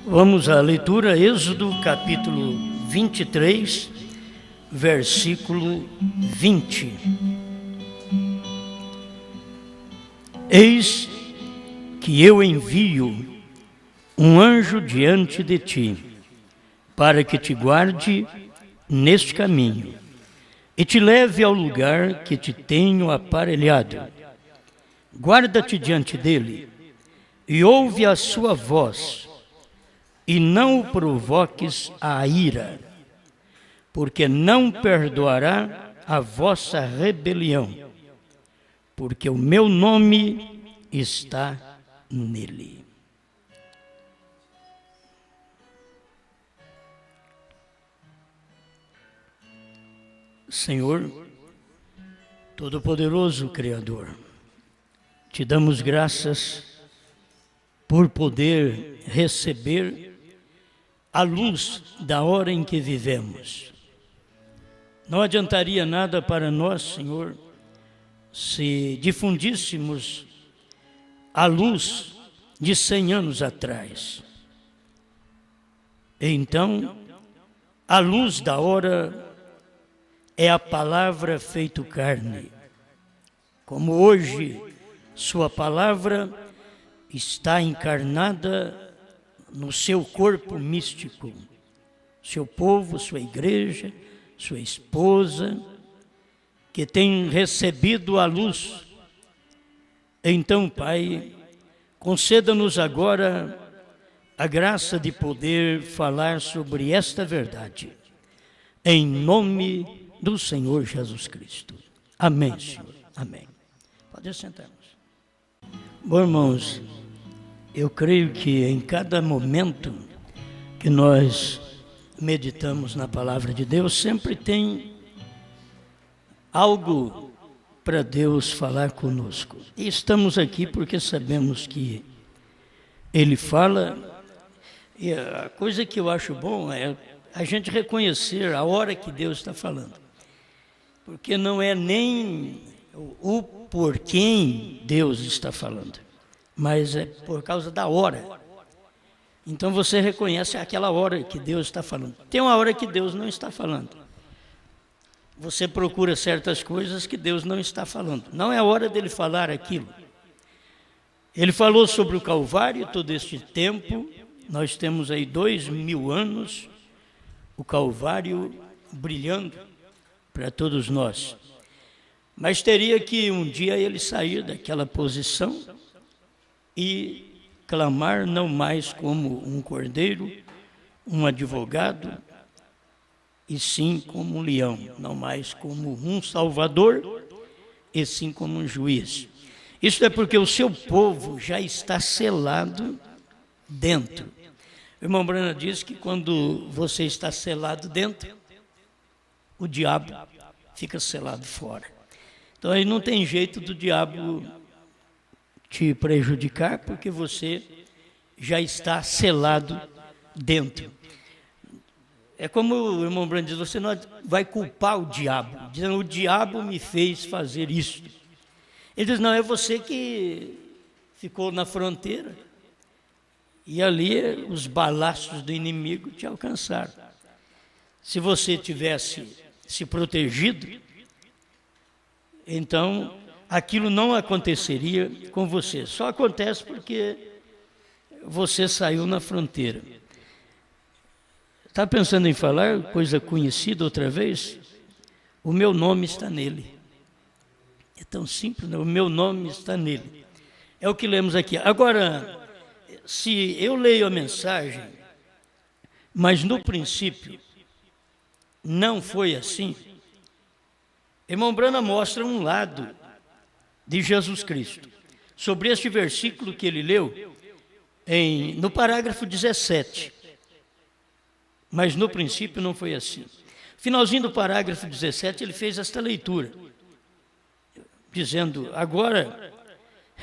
Vamos à leitura, Êxodo capítulo 23, versículo 20. Eis que eu envio um anjo diante de ti, para que te guarde neste caminho e te leve ao lugar que te tenho aparelhado. Guarda-te diante dele e ouve a sua voz, e não o provoques à ira, porque não perdoará a vossa rebelião, porque o meu nome está nele. Senhor, Todo-Poderoso Criador, te damos graças por poder receber a luz da hora em que vivemos. Não adiantaria nada para nós, Senhor, se difundíssemos a luz de 100 anos atrás. Então, a luz da hora é a palavra feito carne. Como hoje sua palavra está encarnada no seu corpo místico, seu povo, sua igreja, sua esposa, que tem recebido a luz. Então, Pai, conceda-nos agora a graça de poder falar sobre esta verdade, em nome do Senhor Jesus Cristo. Amém, Senhor. Amém. Pode sentar-nos. Bom, irmãos, eu creio que em cada momento que nós meditamos na palavra de Deus, sempre tem algo para Deus falar conosco. E estamos aqui porque sabemos que Ele fala, e a coisa que eu acho bom é a gente reconhecer a hora que Deus está falando. Porque não é nem o por quem Deus está falando, mas é por causa da hora. Então você reconhece aquela hora que Deus está falando. Tem uma hora que Deus não está falando. Você procura certas coisas que Deus não está falando. Não é a hora dele falar aquilo. Ele falou sobre o Calvário todo este tempo. Nós temos aí 2000 anos, o Calvário brilhando para todos nós. Mas teria que um dia ele sair daquela posição e clamar não mais como um cordeiro, um advogado, e sim como um leão, não mais como um salvador, e sim como um juiz. Isso é porque o seu povo já está selado dentro. O irmão Brana diz que quando você está selado dentro, o diabo fica selado fora. Então aí não tem jeito do diabo te prejudicar, porque você já está selado dentro. É como o irmão Brando diz, você não vai culpar o diabo, dizendo, o diabo me fez fazer isso. Ele diz, não, é você que ficou na fronteira, e ali os balaços do inimigo te alcançaram. Se você tivesse se protegido, então aquilo não aconteceria com você. Só acontece porque você saiu na fronteira. Está pensando em falar coisa conhecida outra vez? O meu nome está nele. É tão simples, né? O meu nome está nele. É o que lemos aqui. Agora, se eu leio a mensagem, mas no princípio não foi assim, irmão Brana mostra um lado de Jesus Cristo. Sobre este versículo que ele leu, no parágrafo 17. Mas no princípio não foi assim. Finalzinho do parágrafo 17, ele fez esta leitura, dizendo, agora,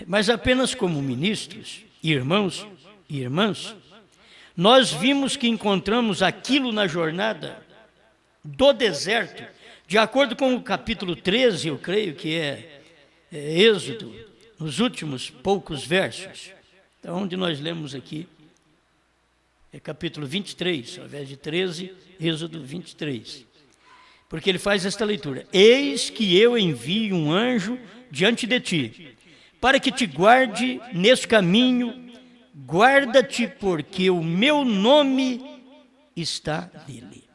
mas apenas como ministros, irmãos e irmãs, nós vimos que encontramos aquilo na jornada do deserto, de acordo com o capítulo 13, eu creio que é Êxodo, nos últimos poucos versos, então, onde nós lemos aqui, É capítulo 23, ao invés de 13, Êxodo 23. Porque ele faz esta leitura: eis que eu envio um anjo diante de ti, para que te guarde neste caminho, guarda-te, porque o meu nome está nele.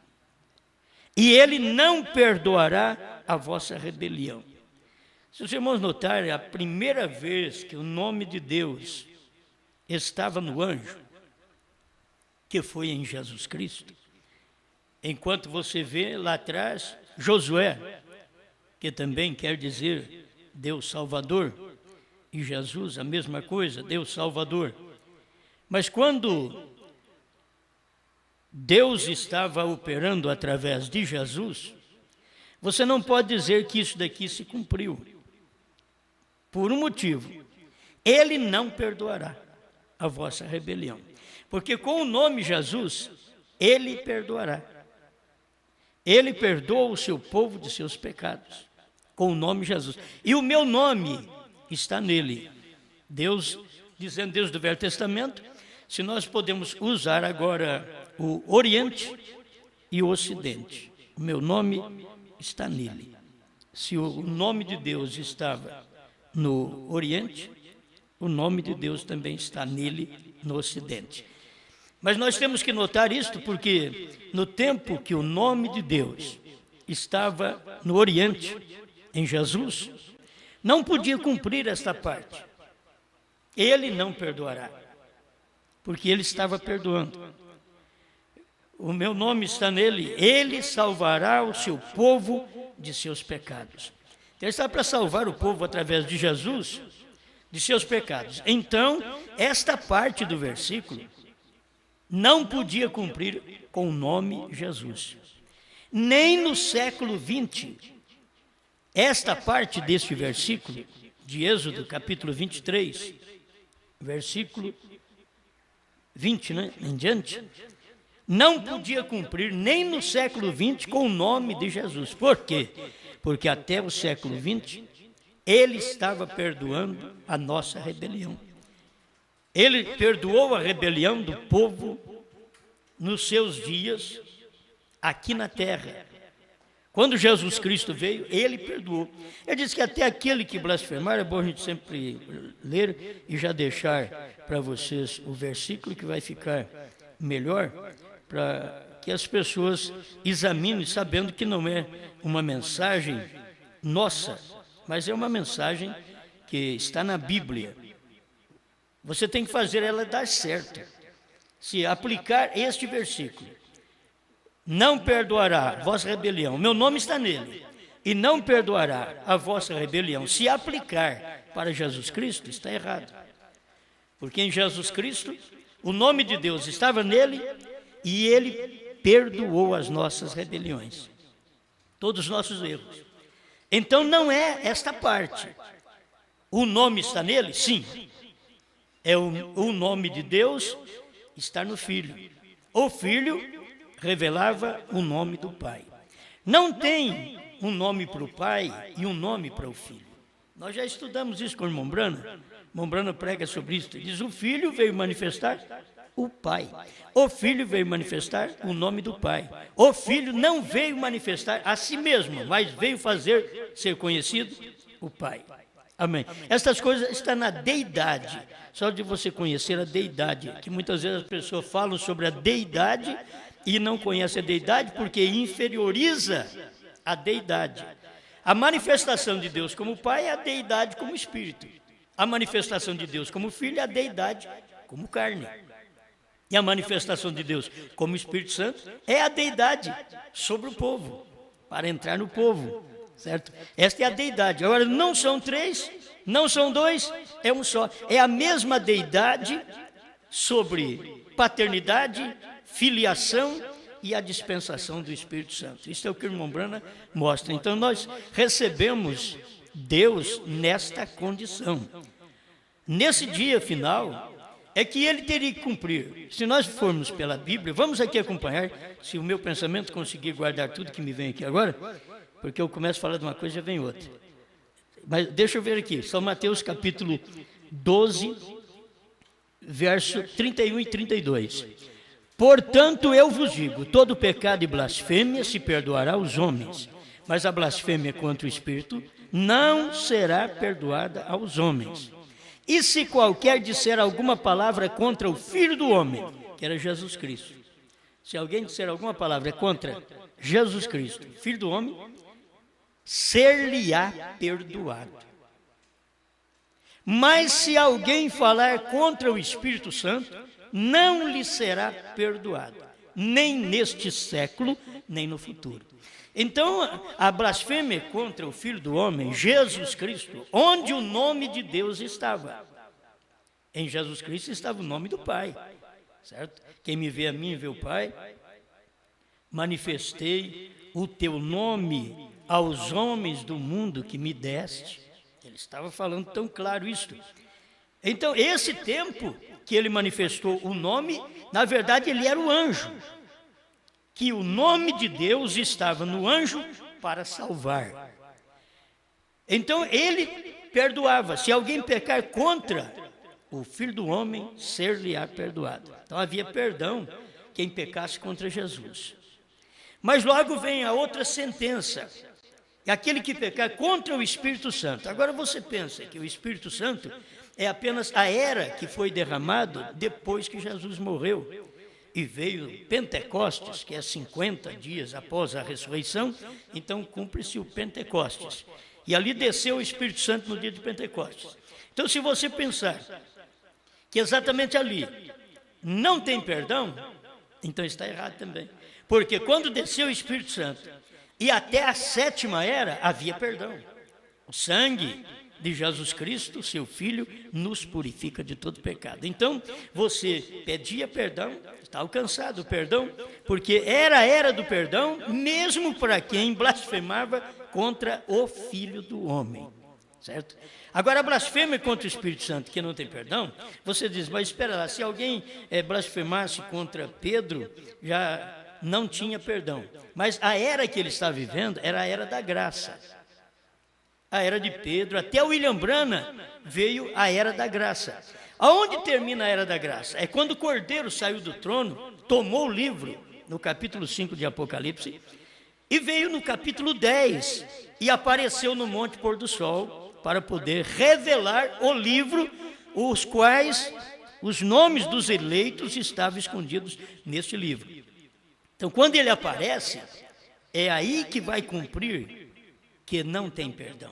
E ele não perdoará a vossa rebelião. Se os irmãos notarem, a primeira vez que o nome de Deus estava no anjo, que foi em Jesus Cristo, enquanto você vê lá atrás Josué, que também quer dizer Deus Salvador, e Jesus, a mesma coisa, Deus Salvador. Mas quando Deus estava operando através de Jesus, você não pode dizer que isso daqui se cumpriu. Por um motivo: ele não perdoará a vossa rebelião. Porque com o nome Jesus, ele perdoará. Ele perdoa o seu povo de seus pecados, com o nome Jesus. E o meu nome está nele. Deus, dizendo Deus do Velho Testamento, se nós podemos usar agora o Oriente e o Ocidente. O meu nome está nele. Se o nome de Deus estava no Oriente, o nome de Deus também está nele, no Ocidente. Mas nós temos que notar isto porque no tempo que o nome de Deus estava no Oriente, em Jesus, não podia cumprir esta parte. Ele não perdoará, porque ele estava perdoando. O meu nome está nele, ele salvará o seu povo de seus pecados. Ele está para salvar o povo através de Jesus, de seus pecados. Então, esta parte do versículo não podia cumprir com o nome Jesus. Nem no século 20, esta parte deste versículo, de Êxodo, capítulo 23, versículo 20, em diante, não podia cumprir nem no século 20 com o nome de Jesus. Por quê? Porque até o século 20, ele estava perdoando a nossa rebelião. Ele perdoou a rebelião do povo nos seus dias aqui na terra. Quando Jesus Cristo veio, ele perdoou. Ele disse que até aquele que blasfemar, é bom a gente sempre ler e já deixar para vocês o versículo que vai ficar melhor, para que as pessoas examinem, sabendo que não é uma mensagem nossa, mas é uma mensagem que está na Bíblia. Você tem que fazer ela dar certo. Se aplicar este versículo: não perdoará a vossa rebelião, meu nome está nele, e não perdoará a vossa rebelião. Se aplicar para Jesus Cristo, está errado. Porque em Jesus Cristo, o nome de Deus estava nele, e ele perdoou as nossas rebeliões, todos os nossos erros. Então não é esta parte. O nome está nele? Sim. É o nome de Deus está no Filho. O Filho revelava o nome do Pai. Não tem um nome para o Pai e um nome para o Filho. Nós já estudamos isso com o irmão Brana. O irmão Brana prega sobre isso. Diz: o Filho veio manifestar o Pai. O Filho veio manifestar o nome do Pai. O Filho não veio manifestar a si mesmo, mas veio fazer ser conhecido o Pai. Amém. Estas coisas estão na deidade. Só de você conhecer a deidade, que muitas vezes as pessoas falam sobre a deidade e não conhecem a deidade porque inferioriza a deidade. A manifestação de Deus como Pai é a deidade como Espírito. A manifestação de Deus como Filho é a deidade como carne. E a manifestação de Deus como Espírito Santo é a deidade sobre o povo, para entrar no povo, certo? Esta é a deidade. Agora, não são três, não são dois, é um só. É a mesma deidade sobre paternidade, filiação e a dispensação do Espírito Santo. Isso é o que o irmão Brana mostra. Então, nós recebemos Deus nesta condição. Nesse dia final, é que ele teria que cumprir. Se nós formos pela Bíblia, vamos aqui acompanhar, se o meu pensamento conseguir guardar tudo que me vem aqui agora, porque eu começo a falar de uma coisa e já vem outra. Mas deixa eu ver aqui, São Mateus capítulo 12, verso 31 e 32. Portanto, eu vos digo, todo pecado e blasfêmia se perdoará aos homens, mas a blasfêmia contra o Espírito não será perdoada aos homens. E se qualquer disser alguma palavra contra o Filho do Homem, que era Jesus Cristo, se alguém disser alguma palavra contra Jesus Cristo, Filho do Homem, ser-lhe-á perdoado. Mas se alguém falar contra o Espírito Santo, não lhe será perdoado, nem neste século, nem no futuro. Então, a blasfêmia contra o Filho do Homem, Jesus Cristo, onde o nome de Deus estava. Em Jesus Cristo estava o nome do Pai, certo? Quem me vê a mim, vê o Pai. Manifestei o teu nome aos homens do mundo que me deste. Ele estava falando tão claro isto. Então, esse tempo que ele manifestou o nome, na verdade, ele era o anjo. Que o nome de Deus estava no anjo para salvar. Então, ele perdoava. Se alguém pecar contra o Filho do Homem, ser-lhe-á perdoado. Então, havia perdão quem pecasse contra Jesus. Mas logo vem a outra sentença. É aquele que pecar contra o Espírito Santo. Agora você pensa que o Espírito Santo é apenas a era que foi derramado depois que Jesus morreu. E veio Pentecostes, que é 50 dias após a ressurreição, então cumpre-se o Pentecostes. E ali desceu o Espírito Santo no dia de Pentecostes. Então, se você pensar que exatamente ali não tem perdão, então está errado também. Porque quando desceu o Espírito Santo e até a 7ª era, havia perdão. O sangue de Jesus Cristo, seu Filho, nos purifica de todo pecado. Então, você pedia perdão, está alcançado o perdão, porque era a era do perdão, mesmo para quem blasfemava contra o Filho do Homem. Certo? Agora, a blasfêmia contra o Espírito Santo, que não tem perdão, você diz, mas espera lá, se alguém blasfemasse contra Pedro, já não tinha perdão. Mas a era que ele está vivendo era a era da graça. A era de Pedro, até o William Branham veio a era da graça. Aonde termina a era da graça? É quando o Cordeiro saiu do trono, tomou o livro, no capítulo 5 de Apocalipse, e veio no capítulo 10, e apareceu no Monte Pôr do Sol, para poder revelar o livro, os quais os nomes dos eleitos estavam escondidos neste livro. Então, quando ele aparece, é aí que vai cumprir que não tem perdão.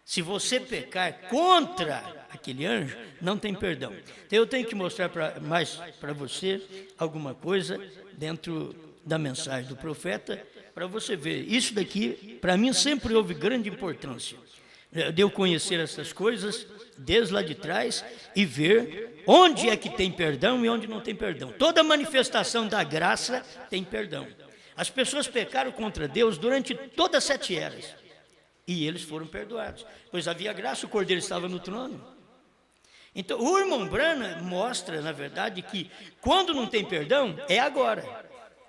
Se você pecar contra aquele anjo, não tem perdão. Então, eu tenho que mostrar mais para você alguma coisa dentro da mensagem do profeta, para você ver. Isso daqui, para mim, sempre houve grande importância. De eu conhecer essas coisas desde lá de trás e ver onde é que tem perdão e onde não tem perdão. Toda manifestação da graça tem perdão. As pessoas pecaram contra Deus durante todas as 7 eras. E eles foram perdoados, pois havia graça, o Cordeiro estava no trono. Então, o irmão Branham mostra, na verdade, que quando não tem perdão, é agora.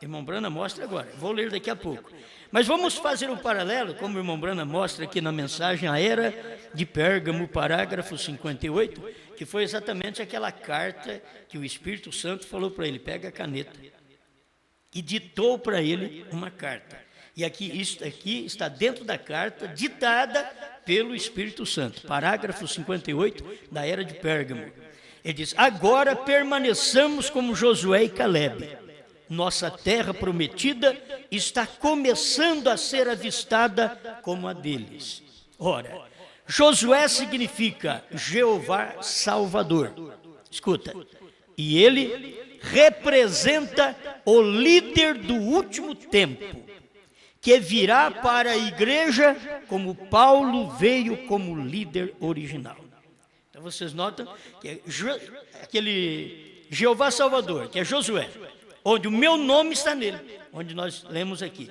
O irmão Branham mostra agora, vou ler daqui a pouco. Mas vamos fazer um paralelo, como o irmão Branham mostra aqui na mensagem, a era de Pérgamo, parágrafo 58, que foi exatamente aquela carta que o Espírito Santo falou para ele, pega a caneta, e ditou para ele uma carta. E aqui, isso aqui está dentro da carta, ditada pelo Espírito Santo, parágrafo 58 da era de Pérgamo. Ele diz, agora permaneçamos como Josué e Calebe. Nossa terra prometida está começando a ser avistada como a deles. Ora, Josué significa Jeová Salvador. Escuta, e ele representa o líder do último tempo, que virá para a igreja como Paulo veio como líder original. Então vocês notam que é aquele Jeová Salvador, que é Josué, onde o meu nome está nele, onde nós lemos aqui.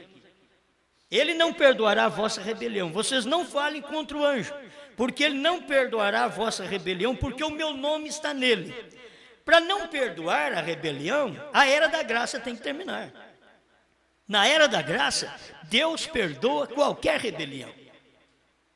Ele não perdoará a vossa rebelião. Vocês não falem contra o anjo, porque ele não perdoará a vossa rebelião, porque o meu nome está nele. Para não perdoar a rebelião, a era da graça tem que terminar. Na era da graça, Deus perdoa qualquer rebelião.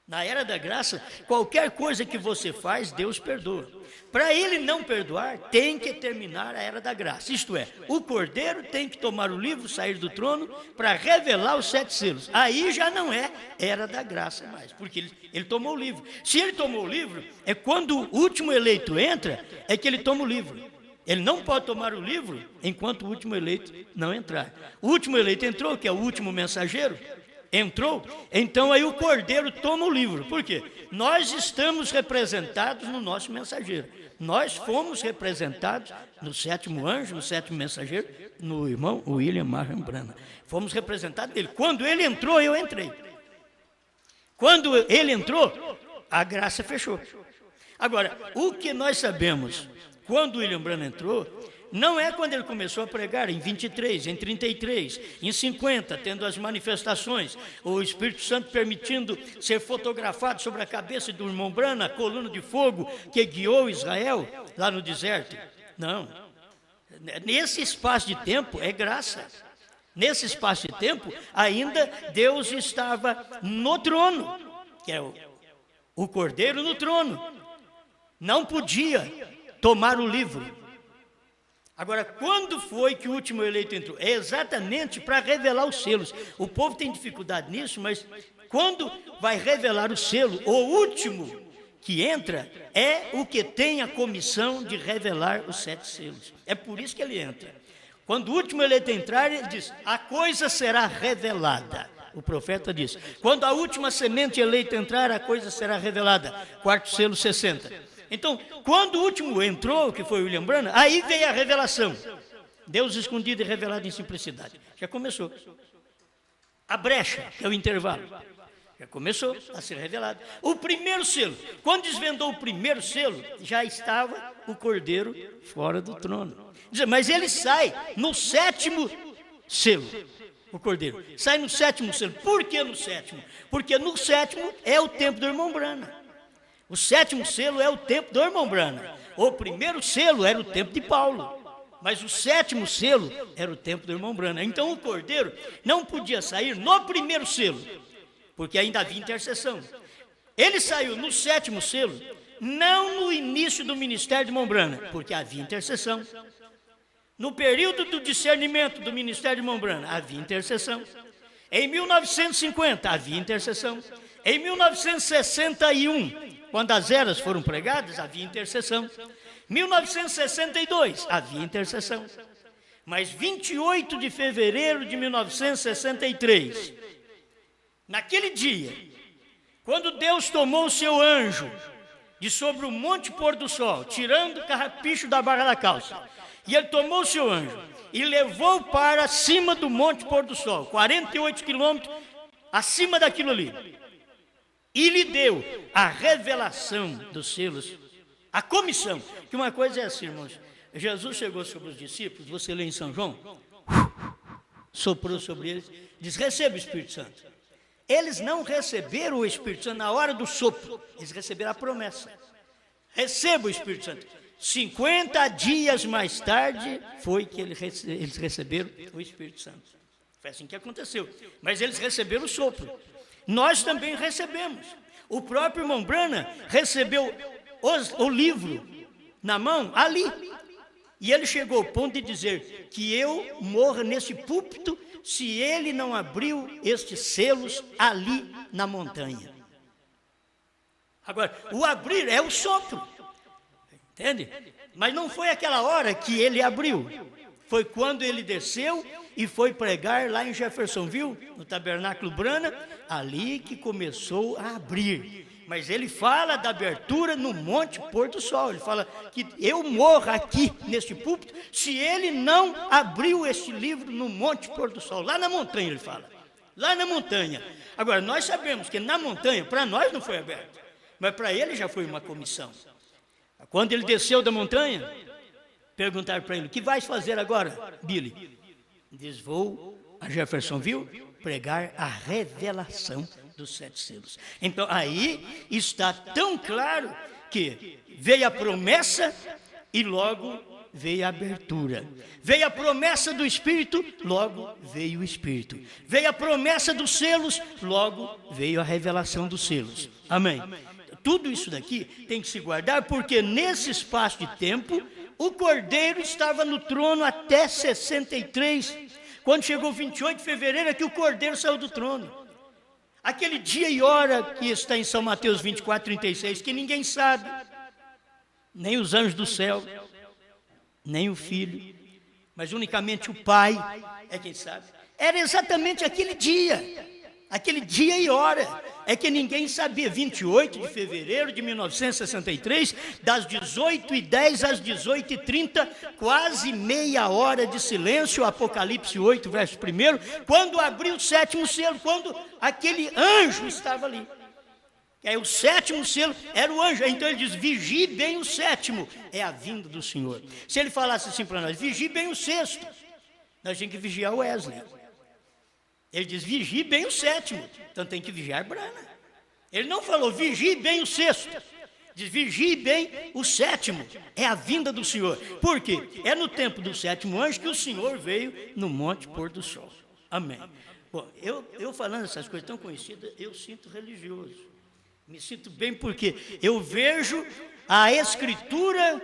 Na era da graça, qualquer coisa que você faz, Deus perdoa. Para ele não perdoar, tem que terminar a era da graça. Isto é, o Cordeiro tem que tomar o livro, sair do trono, para revelar os 7 selos. Aí já não é era da graça mais, porque ele tomou o livro. Se ele tomou o livro, é quando o último eleito entra, é que ele toma o livro. Ele não pode tomar o livro enquanto o último eleito não entrar. O último eleito entrou, que é o último mensageiro, entrou, então aí o Cordeiro toma o livro. Por quê? Nós estamos representados no nosso mensageiro. Nós fomos representados no 7º anjo, no 7º mensageiro, no irmão William Marion Branham. Fomos representados dele. Quando ele entrou, eu entrei. Quando ele entrou, a graça fechou. Agora, o que nós sabemos, quando William Branham entrou, não é quando ele começou a pregar, em 23, em 33, em 50, tendo as manifestações, o Espírito Santo permitindo ser fotografado sobre a cabeça do irmão Branham, a coluna de fogo que guiou Israel lá no deserto. Não. Nesse espaço de tempo é graça. Nesse espaço de tempo, ainda Deus estava no trono, que é o Cordeiro no trono. Não podia tomar o livro. Agora, quando foi que o último eleito entrou? É exatamente para revelar os selos. O povo tem dificuldade nisso, mas quando vai revelar o selo, o último que entra é o que tem a comissão de revelar os 7 selos. É por isso que ele entra. Quando o último eleito entrar, ele diz, a coisa será revelada. O profeta diz, quando a última semente eleita entrar, a coisa será revelada. 4º selo, 60. Então, quando o último entrou, que foi William Branham, aí veio a revelação. Deus escondido e revelado em simplicidade. Já começou. A brecha, que é o intervalo, já começou a ser revelado. O primeiro selo, quando desvendou o primeiro selo, já estava o Cordeiro fora do trono. Mas ele sai no 7º selo, o Cordeiro. Sai no 7º selo. Por que no 7º? Porque no 7º é o tempo do irmão Branham. O 7º selo é o tempo do irmão Branham. O primeiro selo era o tempo de Paulo. Mas o 7º selo era o tempo do irmão Branham. Então o Cordeiro não podia sair no primeiro selo, porque ainda havia intercessão. Ele saiu no 7º selo, não no início do ministério de irmão Branham, porque havia intercessão. No período do discernimento do ministério de irmão Branham, havia intercessão. Em 1950, havia intercessão. Em 1961, quando as eras foram pregadas, havia intercessão. 1962, havia intercessão. Mas 28 de fevereiro de 1963, naquele dia, quando Deus tomou o seu anjo de sobre o monte pôr do sol, tirando o carrapicho da barra da calça, e ele tomou o seu anjo e levou para cima do monte pôr do sol, 48 quilômetros acima daquilo ali, e lhe deu a revelação dos selos, a comissão. Que uma coisa é assim, irmãos, Jesus chegou sobre os discípulos, você lê em São João, soprou sobre eles, diz, receba o Espírito Santo. Eles não receberam o Espírito Santo na hora do sopro, eles receberam a promessa. Receba o Espírito Santo. 50 dias mais tarde foi que eles receberam o Espírito Santo. Foi assim que aconteceu. Mas eles receberam o sopro. Nós também recebemos. O próprio irmão Branham recebeu o livro na mão ali. E ele chegou ao ponto de dizer que eu morra nesse púlpito se ele não abriu estes selos ali na montanha. Agora, o abrir é o sopro. Entende? Mas não foi aquela hora que ele abriu. Foi quando ele desceu e foi pregar lá em Jeffersonville, no Tabernáculo Branham, ali que começou a abrir. Mas ele fala da abertura no Monte Pôr do Sol. Ele fala que eu morro aqui, neste púlpito, se ele não abriu este livro no Monte Pôr do Sol. Lá na montanha, ele fala. Lá na montanha. Agora, nós sabemos que na montanha, para nós não foi aberto. Mas para ele já foi uma comissão. Quando ele desceu da montanha, perguntaram para ele, o que vais fazer agora, Billy? Diz, vou a Jeffersonville pregar a revelação dos 7 selos. Então, aí está tão claro que veio a promessa e logo veio a abertura. Veio a promessa do Espírito, logo veio o Espírito. Veio a promessa dos selos, logo veio a revelação dos selos. Amém? Tudo isso daqui tem que se guardar, porque nesse espaço de tempo, o Cordeiro estava no trono até 63. Quando chegou 28 de fevereiro, é que o Cordeiro saiu do trono. Aquele dia e hora que está em São Mateus 24, 36, que ninguém sabe, nem os anjos do céu, nem o Filho, mas unicamente o Pai é quem sabe. Era exatamente aquele dia e hora, é que ninguém sabia. 28 de fevereiro de 1963, das 18h10 às 18h30, quase meia hora de silêncio, Apocalipse 8, verso 1, quando abriu o sétimo selo, quando aquele anjo estava ali. O sétimo selo era o anjo. Então ele diz, vigie bem o sétimo, é a vinda do Senhor. Se ele falasse assim para nós, vigie bem o sexto, nós tínhamos que vigiar o Wesley. Ele diz, vigie bem o sétimo, então tem que vigiar Brana. Ele não falou, vigie bem o sexto, diz, vigie bem o sétimo, é a vinda do Senhor. Por quê? É no tempo do sétimo anjo que o Senhor veio no monte pôr do sol. Amém. Bom, eu falando essas coisas tão conhecidas, eu sinto religioso. Me sinto bem porque eu vejo a Escritura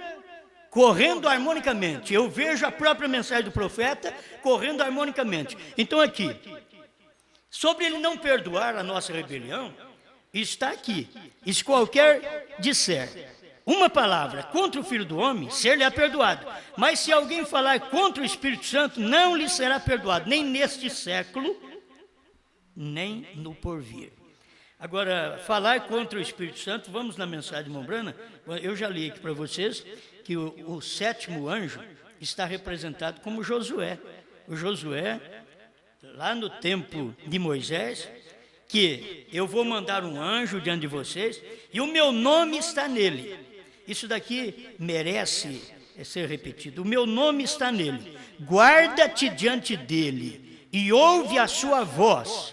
correndo harmonicamente. Eu vejo a própria mensagem do profeta correndo harmonicamente. Então aqui, sobre ele não perdoar a nossa rebelião, está aqui. E se qualquer disser uma palavra contra o Filho do Homem, ser-lhe-á perdoado. Mas se alguém falar contra o Espírito Santo, não lhe será perdoado, nem neste século, nem no porvir. Agora, falar contra o Espírito Santo, vamos na mensagem de Mombrana. Eu já li aqui para vocês que o sétimo anjo está representado como Josué. O Josué, lá no tempo de Moisés, que eu vou mandar um anjo diante de vocês e o meu nome está nele. Isso daqui merece ser repetido. O meu nome está nele. Guarda-te diante dele e ouve a sua voz.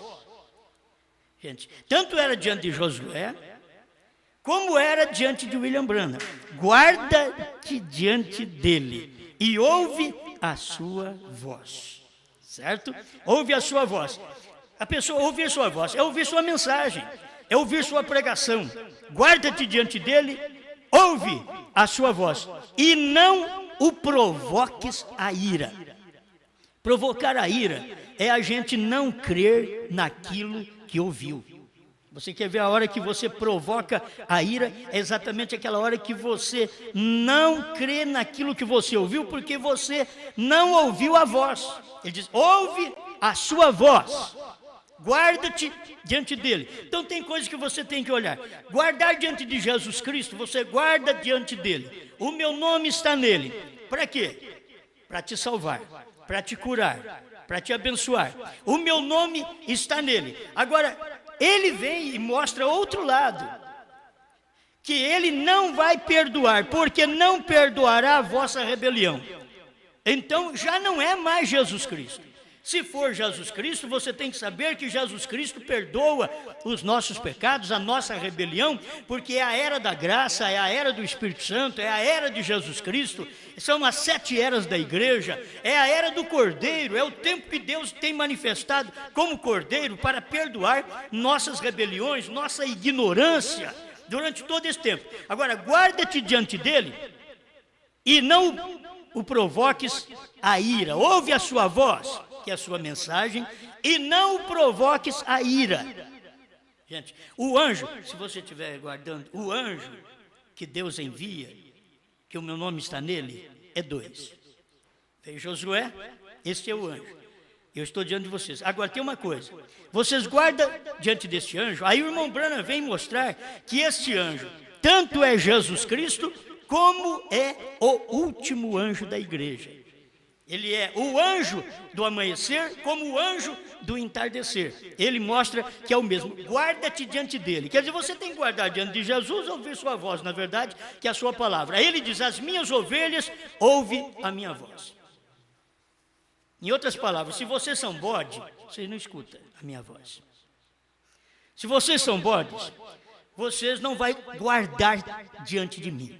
Gente, tanto era diante de Josué, como era diante de William Branham. Guarda-te diante dele e ouve a sua voz. Certo? Ouve a sua voz. A pessoa ouvir sua voz é ouvir sua mensagem, é ouvir sua pregação. Guarda-te diante dele, ouve a sua voz e não o provoques a ira. Provocar a ira é a gente não crer naquilo que ouviu. Você quer ver a hora que você provoca a ira? É exatamente aquela hora que você não crê naquilo que você ouviu, porque você não ouviu a voz. Ele diz, ouve a sua voz. Guarda-te diante dele. Então tem coisas que você tem que olhar. Guardar diante de Jesus Cristo, você guarda diante dele. O meu nome está nele. Para quê? Para te salvar, para te curar, para te abençoar. O meu nome está nele. Agora, ele vem e mostra outro lado, que ele não vai perdoar, porque não perdoará a vossa rebelião. Então, já não é mais Jesus Cristo. Se for Jesus Cristo, você tem que saber que Jesus Cristo perdoa os nossos pecados, a nossa rebelião, porque é a era da graça, é a era do Espírito Santo, é a era de Jesus Cristo, são as 7 eras da igreja, é a era do Cordeiro, é o tempo que Deus tem manifestado como Cordeiro para perdoar nossas rebeliões, nossa ignorância durante todo esse tempo. Agora, guarda-te diante dele e não o provoques a ira, ouve a sua voz, que é a sua mensagem, e não o provoques a ira. Gente, o anjo, se você estiver guardando, o anjo que Deus envia, que o meu nome está nele, é 2. Veio Josué, este é o anjo. Eu estou diante de vocês. Agora tem uma coisa, vocês guardam diante deste anjo, aí o irmão Branham vem mostrar que este anjo, tanto é Jesus Cristo, como é o último anjo da igreja. Ele é o anjo do amanhecer como o anjo do entardecer. Ele mostra que é o mesmo. Guarda-te diante dele. Quer dizer, você tem que guardar diante de Jesus, ouvir sua voz, na verdade, que é a sua palavra. Aí ele diz, as minhas ovelhas ouvem a minha voz. Em outras palavras, se vocês são bode, vocês não escutam a minha voz. Se vocês são bodes, vocês não vão guardar diante de mim.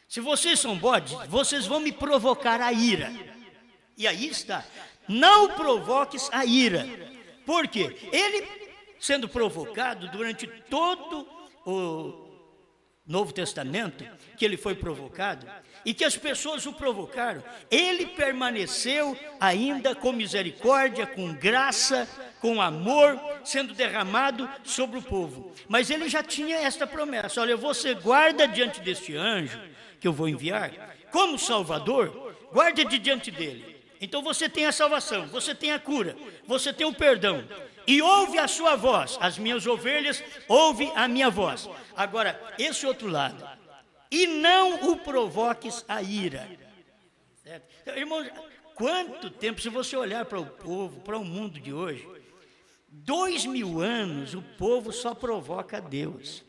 Se vocês são bodes, vocês vão me provocar a ira. E aí está, não provoques a ira. Por quê? Ele, sendo provocado durante todo o Novo Testamento, que ele foi provocado, e que as pessoas o provocaram, ele permaneceu ainda com misericórdia, com graça, com amor, sendo derramado sobre o povo. Mas ele já tinha esta promessa: olha, você guarda diante deste anjo, que eu vou enviar, como Salvador, guarda diante dele. Então você tem a salvação, você tem a cura, você tem o perdão. E ouve a sua voz, as minhas ovelhas ouvem a minha voz. Agora, esse outro lado, e não o provoques a ira. Certo? Então, irmãos, quanto tempo, se você olhar para o povo, para o mundo de hoje, 2000 anos o povo só provoca a Deus.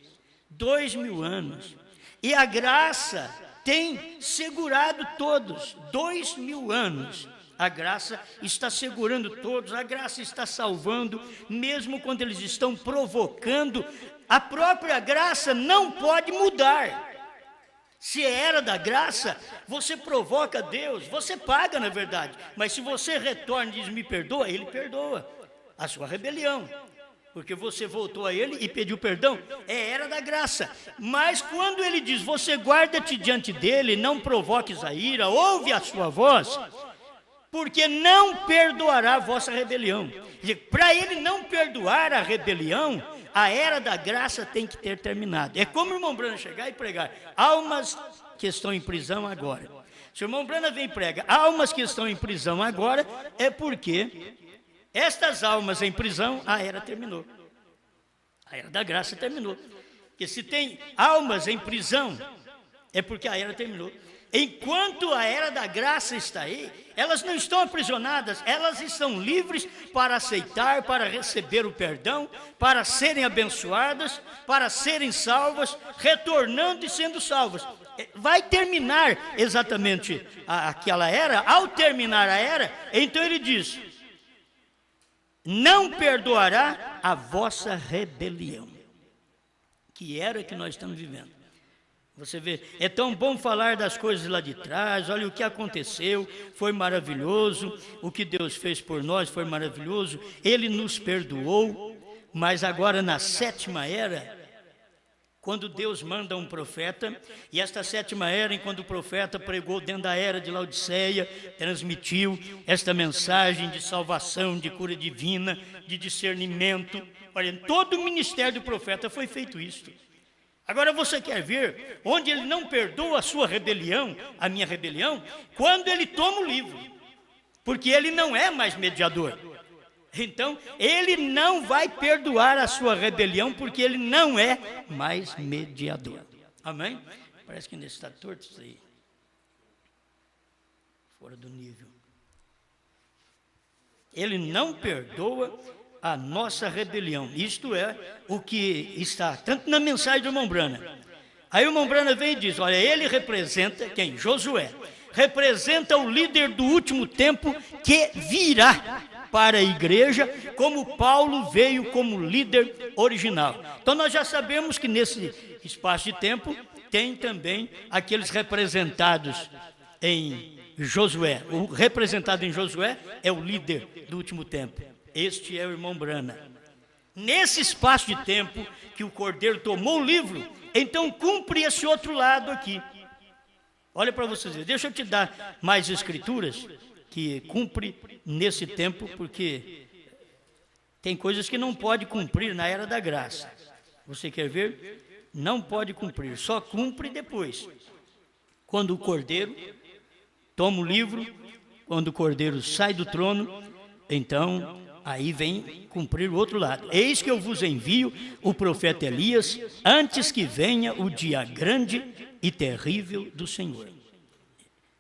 2000 anos. E a graça tem segurado todos. 2000 anos. A graça está segurando todos, a graça está salvando, mesmo quando eles estão provocando. A própria graça não pode mudar. Se era da graça, você provoca Deus, você paga na verdade. Mas se você retorna e diz, me perdoa, ele perdoa a sua rebelião. Porque você voltou a ele e pediu perdão, era da graça. Mas quando ele diz, você guarda-te diante dele, não provoques a ira, ouve a sua voz, porque não perdoará a vossa rebelião. Para ele não perdoar a rebelião, a era da graça tem que ter terminado. É como o irmão Brana chegar e pregar, almas que estão em prisão agora. Se o irmão Brana vem e prega, almas que estão em prisão agora, é porque estas almas em prisão, a era terminou. A era da graça terminou. Porque se tem almas em prisão, é porque a era terminou. Enquanto a era da graça está aí, elas não estão aprisionadas, elas estão livres para aceitar, para receber o perdão, para serem abençoadas, para serem salvas, retornando e sendo salvas. Vai terminar exatamente aquela era. Ao terminar a era, então ele diz, não perdoará a vossa rebelião. Que era que nós estamos vivendo. Você vê, é tão bom falar das coisas lá de trás, olha o que aconteceu, foi maravilhoso, o que Deus fez por nós foi maravilhoso, Ele nos perdoou, mas agora na sétima era, quando Deus manda um profeta, e esta sétima era, quando o profeta pregou dentro da era de Laodiceia, transmitiu esta mensagem de salvação, de cura divina, de discernimento, olha, todo o ministério do profeta foi feito isso. Agora você quer ver onde ele não perdoa a sua rebelião, a minha rebelião, quando ele toma o livro, porque ele não é mais mediador. Então, ele não vai perdoar a sua rebelião, porque ele não é mais mediador. Amém? Parece que ainda está torto isso aí. Fora do nível. Ele não perdoa a nossa rebelião. Isto é o que está tanto na mensagem do irmão Brana. Aí o irmão Brana vem e diz, olha, ele representa quem? Josué. Representa o líder do último tempo que virá para a igreja, como Paulo veio como líder original. Então nós já sabemos que nesse espaço de tempo tem também aqueles representados em Josué. O representado em Josué é o líder do último tempo. Este é o irmão Brana. Nesse espaço de tempo que o Cordeiro tomou o livro, então cumpre esse outro lado aqui. Olha para vocês verem. Deixa eu te dar mais escrituras que cumpre nesse tempo, porque tem coisas que não pode cumprir na era da graça. Você quer ver? Não pode cumprir, só cumpre depois. Quando o Cordeiro toma o livro, quando o Cordeiro sai do trono, então aí vem cumprir o outro lado. Eis que eu vos envio o profeta Elias, antes que venha o dia grande e terrível do Senhor.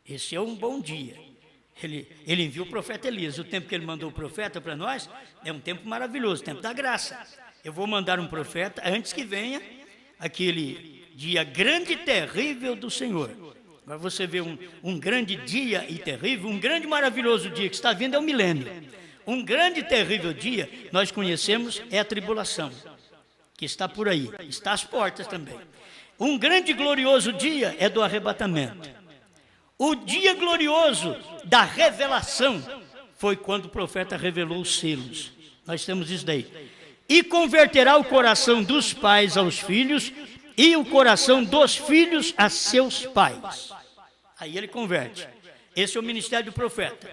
Esse é um bom dia. Ele enviou o profeta Elias. O tempo que ele mandou o profeta para nós é um tempo maravilhoso, o tempo da graça. Eu vou mandar um profeta antes que venha aquele dia grande e terrível do Senhor. Agora você vê um grande dia e terrível, um grande e maravilhoso dia que está vindo é o milênio. Um grande e terrível dia, nós conhecemos, é a tribulação, que está por aí, está às portas também. Um grande e glorioso dia é do arrebatamento. O dia glorioso da revelação foi quando o profeta revelou os selos. Nós temos isso daí. E converterá o coração dos pais aos filhos e o coração dos filhos a seus pais. Aí ele converte. Esse é o ministério do profeta.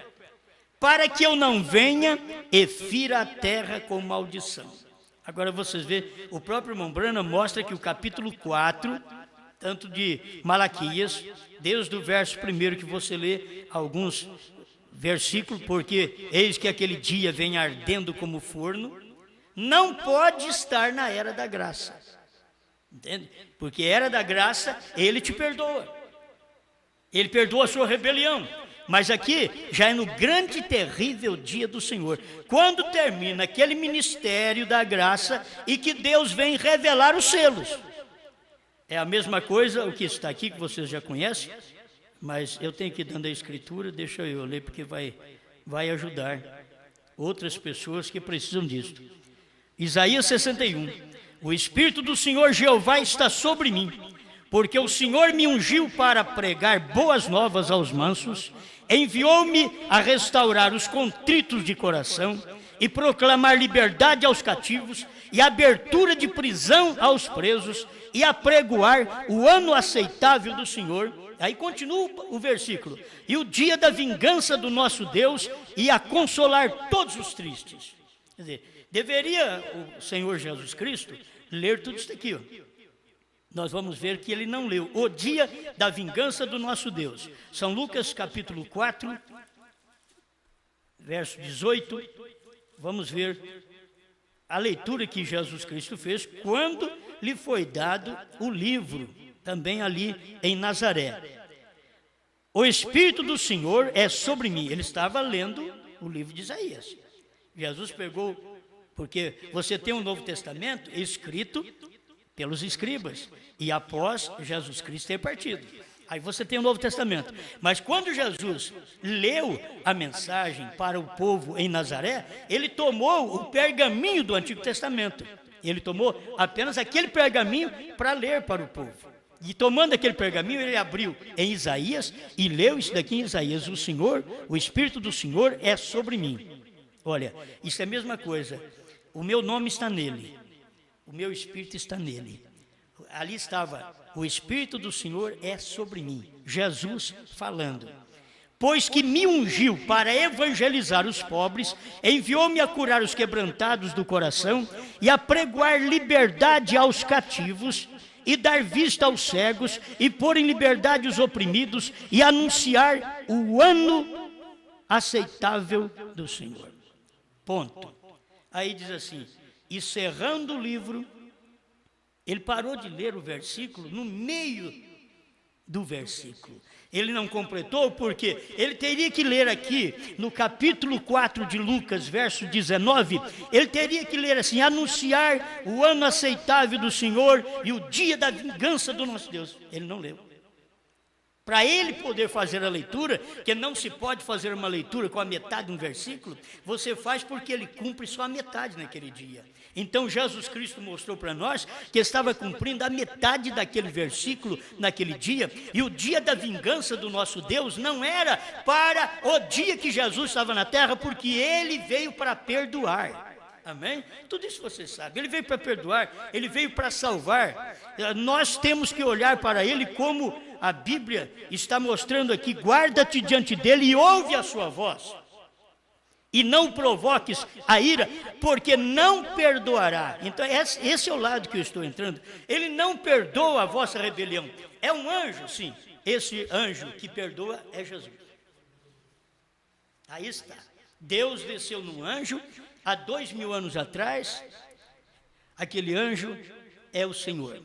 Para que eu não venha e fira a terra com maldição. Agora vocês veem, o próprio irmão Branham mostra que o capítulo 4, tanto de Malaquias, desde o verso 1 que você lê, alguns versículos, porque eis que aquele dia vem ardendo como forno, não pode estar na era da graça. Entende? Porque era da graça, ele te perdoa. Ele perdoa a sua rebelião. Mas aqui já é no grande e terrível dia do Senhor, quando termina aquele ministério da graça e que Deus vem revelar os selos. É a mesma coisa o que está aqui, que vocês já conhecem, mas eu tenho que ir dando a escritura, deixa eu ler, porque vai ajudar outras pessoas que precisam disso. Isaías 61. O Espírito do Senhor Jeová está sobre mim, porque o Senhor me ungiu para pregar boas novas aos mansos, enviou-me a restaurar os contritos de coração e proclamar liberdade aos cativos e abertura de prisão aos presos e apregoar o ano aceitável do Senhor. Aí continua o versículo. E o dia da vingança do nosso Deus e a consolar todos os tristes. Quer dizer, deveria o Senhor Jesus Cristo ler tudo isso aqui, ó. Nós vamos ver que ele não leu. O dia da vingança do nosso Deus. São Lucas capítulo 4, verso 18. Vamos ver a leitura que Jesus Cristo fez quando lhe foi dado o livro, também ali em Nazaré. O Espírito do Senhor é sobre mim. Ele estava lendo o livro de Isaías. Jesus pegou, porque você tem um Novo Testamento escrito pelos escribas, e após Jesus Cristo ter partido. Aí você tem o Novo Testamento. Mas quando Jesus leu a mensagem para o povo em Nazaré, ele tomou o pergaminho do Antigo Testamento. Ele tomou apenas aquele pergaminho para ler para o povo. E tomando aquele pergaminho, ele abriu em Isaías e leu isso daqui em Isaías. O Senhor, o Espírito do Senhor é sobre mim. Olha, isso é a mesma coisa. O meu nome está nele. O meu Espírito está nele. Ali estava, o Espírito do Senhor é sobre mim. Jesus falando. Pois que me ungiu para evangelizar os pobres, enviou-me a curar os quebrantados do coração e a pregoar liberdade aos cativos e dar vista aos cegos e pôr em liberdade os oprimidos e anunciar o ano aceitável do Senhor. Ponto. Aí diz assim, e cerrando o livro, ele parou de ler o versículo no meio do versículo. Ele não completou porque ele teria que ler aqui no capítulo 4 de Lucas, verso 19, ele teria que ler assim, anunciar o ano aceitável do Senhor e o dia da vingança do nosso Deus. Ele não leu. Para ele poder fazer a leitura, que não se pode fazer uma leitura com a metade de um versículo, você faz porque ele cumpre só a metade naquele dia. Então Jesus Cristo mostrou para nós que estava cumprindo a metade daquele versículo naquele dia, e o dia da vingança do nosso Deus não era para o dia que Jesus estava na terra, porque ele veio para perdoar. Amém? Tudo isso você sabe. Ele veio para perdoar, ele veio para salvar. Nós temos que olhar para ele como a Bíblia está mostrando aqui, guarda-te diante dele e ouve a sua voz. E não provoques a ira, porque não perdoará. Então esse é o lado que eu estou entrando. Ele não perdoa a vossa rebelião. É um anjo, sim. Esse anjo que perdoa é Jesus. Aí está. Deus desceu num anjo, há 2000 anos atrás, aquele anjo é o Senhor.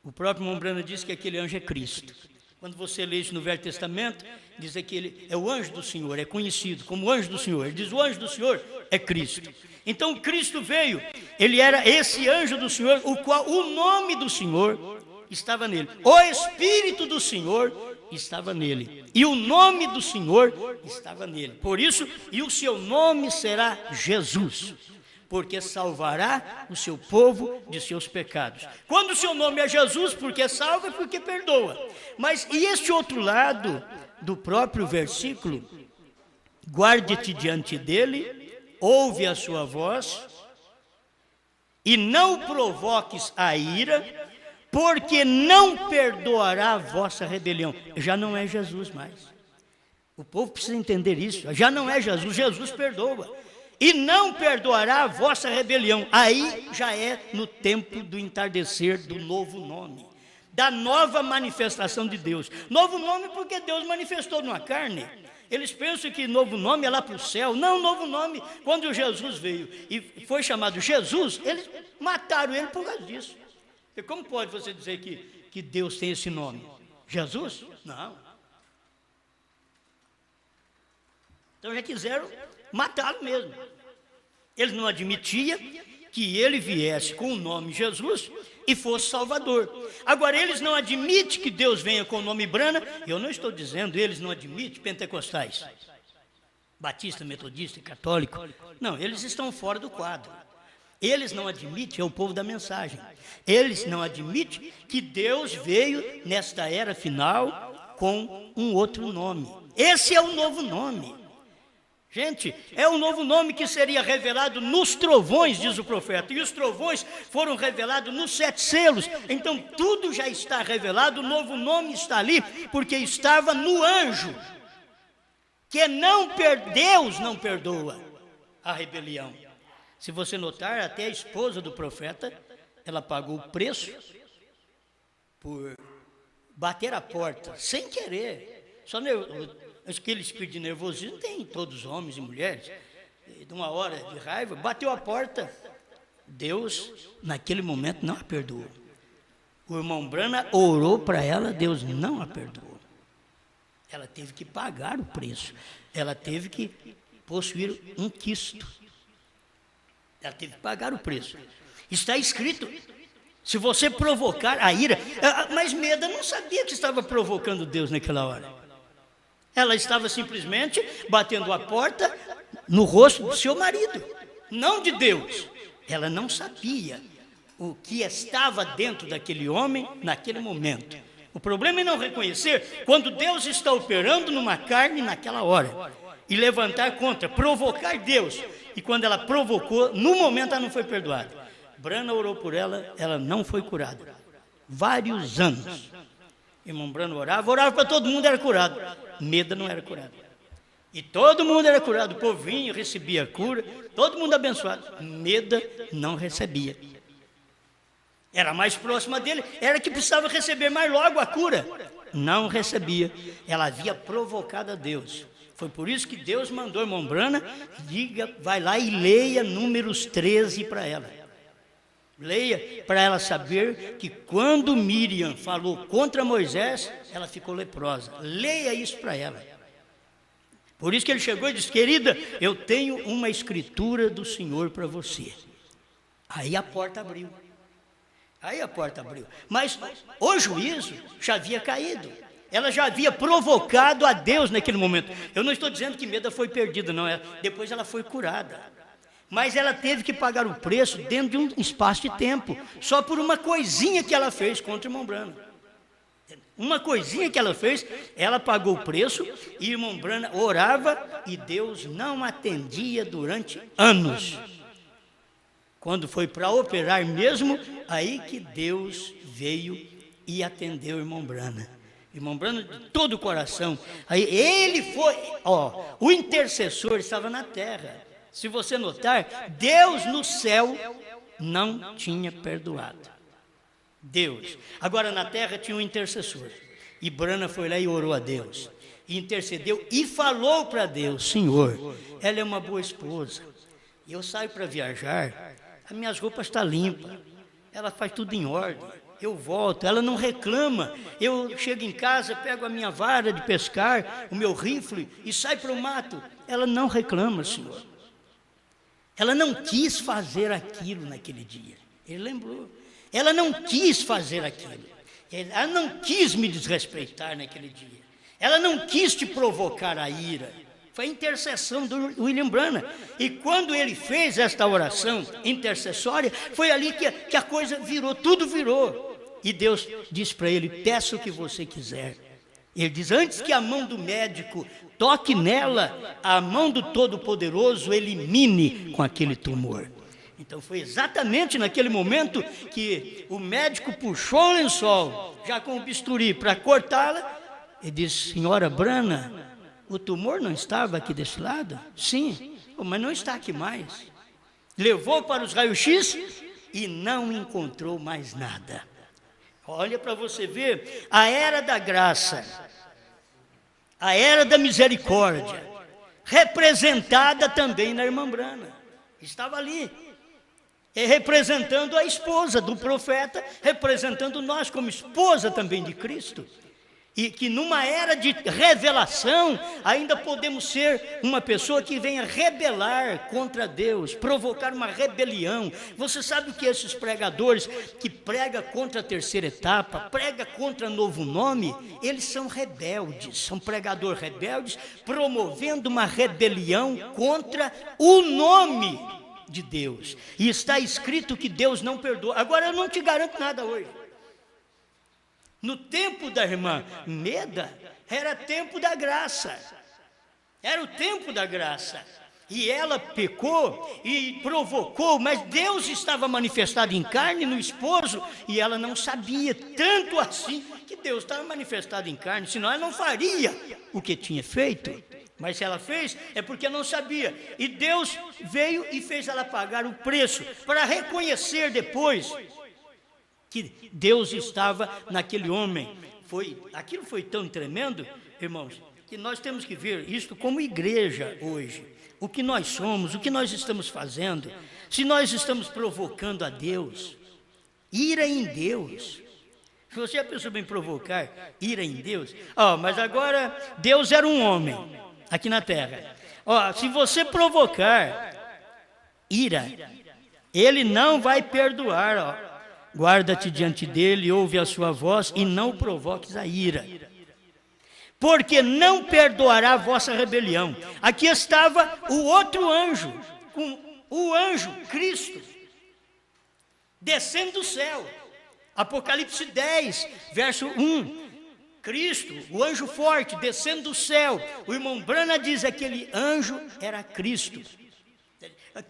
O próprio Mombrana diz que aquele anjo é Cristo. Quando você lê isso no Velho Testamento, diz que ele é o anjo do Senhor, é conhecido como anjo do Senhor. Ele diz, o anjo do Senhor é Cristo. Então Cristo veio, ele era esse anjo do Senhor, o qual o nome do Senhor estava nele. O Espírito do Senhor estava nele. E o nome do Senhor estava nele. Por isso, e o seu nome será Jesus. porque salvará o seu povo de seus pecados. Quando o seu nome é Jesus, porque salva, porque perdoa. Mas e este outro lado do próprio versículo? Guarde-te diante dele, ouve a sua voz, e não provoques a ira, porque não perdoará a vossa rebelião. Já não é Jesus mais. O povo precisa entender isso. Já não é Jesus, Jesus perdoa. E não perdoará a vossa rebelião. Aí já é no tempo do entardecer do novo nome, da nova manifestação de Deus. Novo nome porque Deus manifestou numa carne. Eles pensam que novo nome é lá para o céu. Não, novo nome, quando Jesus veio e foi chamado Jesus, eles mataram ele por causa disso. E como pode você dizer que Deus tem esse nome? Jesus? Não. Então já quiseram matá-lo mesmo. Eles não admitiam que ele viesse com o nome Jesus e fosse Salvador. Agora, eles não admitem que Deus venha com o nome Brana. Eu não estou dizendo, eles não admitem pentecostais, batista, metodista, católico. Não, eles estão fora do quadro. Eles não admitem, é o povo da mensagem. Eles não admitem que Deus veio nesta era final com um outro nome. Esse é o novo nome. Gente, é o novo nome que seria revelado nos trovões, diz o profeta. E os trovões foram revelados nos 7 selos. Então tudo já está revelado, o novo nome está ali, porque estava no anjo. Que Deus não perdoa a rebelião. Se você notar, até a esposa do profeta, ela pagou o preço por bater a porta, sem querer. Só aquele espírito de nervosismo tem em todos os homens e mulheres. De uma hora de raiva, bateu a porta. Deus, naquele momento, não a perdoou. O irmão Brana orou para ela, Deus não a perdoou. Ela teve que pagar o preço. Ela teve que possuir um quisto. Ela teve que pagar o preço. Está escrito, se você provocar a ira... Mas Meda não sabia que estava provocando Deus naquela hora. Ela estava simplesmente batendo a porta no rosto do seu marido, não de Deus. Ela não sabia o que estava dentro daquele homem naquele momento. O problema é não reconhecer quando Deus está operando numa carne naquela hora. E levantar contra, provocar Deus. E quando ela provocou, no momento ela não foi perdoada. Brana orou por ela, ela não foi curada. Vários anos. Irmão Brana orava para todo mundo, era curado. Meda não era curado. E todo mundo era curado, o povo vinha, recebia a cura, todo mundo abençoado. Meda não recebia. Era mais próxima dele, era que precisava receber mais logo a cura. Não recebia. Ela havia provocado a Deus. Foi por isso que Deus mandou a irmã Brana, vai lá e leia Números 13 para ela. Leia para ela saber que quando Miriam falou contra Moisés, ela ficou leprosa. Leia isso para ela. Por isso que ele chegou e disse, querida, eu tenho uma escritura do Senhor para você. Aí a porta abriu. Mas o juízo já havia caído. Ela já havia provocado a Deus naquele momento. Eu não estou dizendo que Meda foi perdida, não. Depois ela foi curada. Mas ela teve que pagar o preço dentro de um espaço de tempo. Só por uma coisinha que ela fez contra o irmão Brana. Uma coisinha que ela fez, ela pagou o preço. E o irmão Brana orava e Deus não atendia durante anos. Quando foi para operar mesmo, aí que Deus veio e atendeu o irmão Brana. Irmão Brana, de todo o coração. Aí ele foi, o intercessor estava na terra. Se você notar, Deus no céu não tinha perdoado. Deus. Agora na terra tinha um intercessor. E Brana foi lá e orou a Deus. E intercedeu e falou para Deus, Senhor, ela é uma boa esposa. E eu saio para viajar, as minhas roupas estão limpas. Ela faz tudo em ordem. Eu volto, ela não reclama. Eu chego em casa, pego a minha vara de pescar, o meu rifle e saio para o mato. Ela não reclama, Senhor. Ela não quis fazer aquilo naquele dia. Ele lembrou. Ela não quis fazer aquilo. Ela não quis me desrespeitar naquele dia. Ela não quis te provocar a ira. Foi a intercessão do William Branham. E quando ele fez esta oração intercessória, foi ali que a coisa virou, tudo virou. E Deus disse para ele: peça o que você quiser. Ele diz: antes que a mão do médico toque nela, a mão do Todo-Poderoso elimine com aquele tumor. Então foi exatamente naquele momento que o médico puxou o lençol, já com o bisturi, para cortá-la, e disse: senhora Branham, o tumor não estava aqui desse lado? Sim, mas não está aqui mais. Levou para os raios-x e não encontrou mais nada. Olha para você ver a era da graça, a era da misericórdia, representada também na irmã Branham. Estava ali, representando a esposa do profeta, representando nós como esposa também de Cristo. E que numa era de revelação, ainda podemos ser uma pessoa que venha rebelar contra Deus, provocar uma rebelião. Você sabe o que esses pregadores que pregam contra a terceira etapa, pregam contra novo nome, eles são rebeldes, são pregadores rebeldes, promovendo uma rebelião contra o nome de Deus. E está escrito que Deus não perdoa. Agora eu não te garanto nada hoje. No tempo da irmã Meda, era tempo da graça. Era o tempo da graça. E ela pecou e provocou, mas Deus estava manifestado em carne no esposo, e ela não sabia, tanto assim que Deus estava manifestado em carne, senão ela não faria o que tinha feito. Mas se ela fez, é porque não sabia. E Deus veio e fez ela pagar o preço, para reconhecer depois que Deus estava naquele homem. Aquilo foi tão tremendo, irmãos, que nós temos que ver isto como igreja hoje. O que nós somos, o que nós estamos fazendo, se nós estamos provocando a Deus, ira em Deus. Se você pensou em provocar ira em Deus, mas agora Deus era um homem aqui na terra. Se você provocar ira, Ele não vai perdoar. Guarda-te diante dele, ouve a sua voz e não provoques a ira, porque não perdoará a vossa rebelião. Aqui estava o outro anjo, o anjo Cristo, descendo do céu. Apocalipse 10, verso 1. Cristo, o anjo forte, descendo do céu. O irmão Branham diz que aquele anjo era Cristo.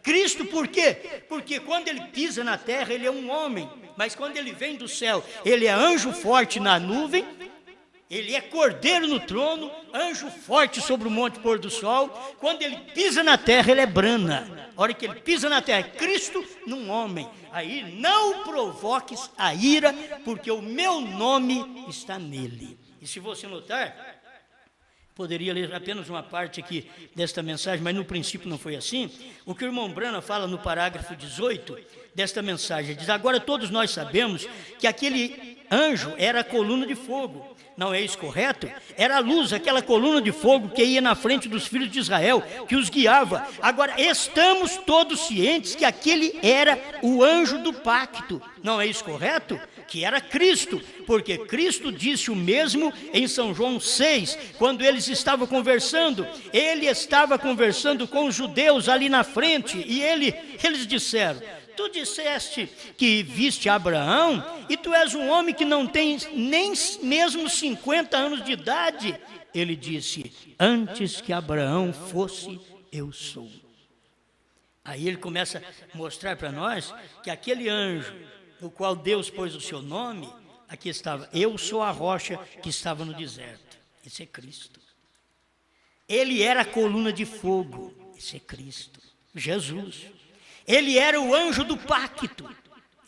Cristo por quê? Porque quando ele pisa na terra, ele é um homem, mas quando ele vem do céu, ele é anjo forte na nuvem, ele é cordeiro no trono, anjo forte sobre o monte pôr do sol. Quando ele pisa na terra, ele é Branham. A hora que ele pisa na terra, Cristo num homem. Aí não provoques a ira, porque o meu nome está nele. E se você notar, poderia ler apenas uma parte aqui desta mensagem, mas no princípio não foi assim. O que o irmão Branham fala no parágrafo 18 desta mensagem, diz: agora todos nós sabemos que aquele anjo era a coluna de fogo. Não é isso correto? Era a luz, aquela coluna de fogo que ia na frente dos filhos de Israel, que os guiava. Agora, estamos todos cientes que aquele era o anjo do pacto. Não é isso correto? Que era Cristo, porque Cristo disse o mesmo em São João 6, quando eles estavam conversando. Ele estava conversando com os judeus ali na frente, e eles disseram: tu disseste que viste Abraão, e tu és um homem que não tem nem mesmo 50 anos de idade. Ele disse: antes que Abraão fosse, eu sou. Aí ele começa a mostrar para nós que aquele anjo, no qual Deus pôs o seu nome, aqui estava: eu sou a rocha que estava no deserto. Esse é Cristo. Ele era a coluna de fogo. Esse é Cristo, Jesus. Ele era o anjo do pacto.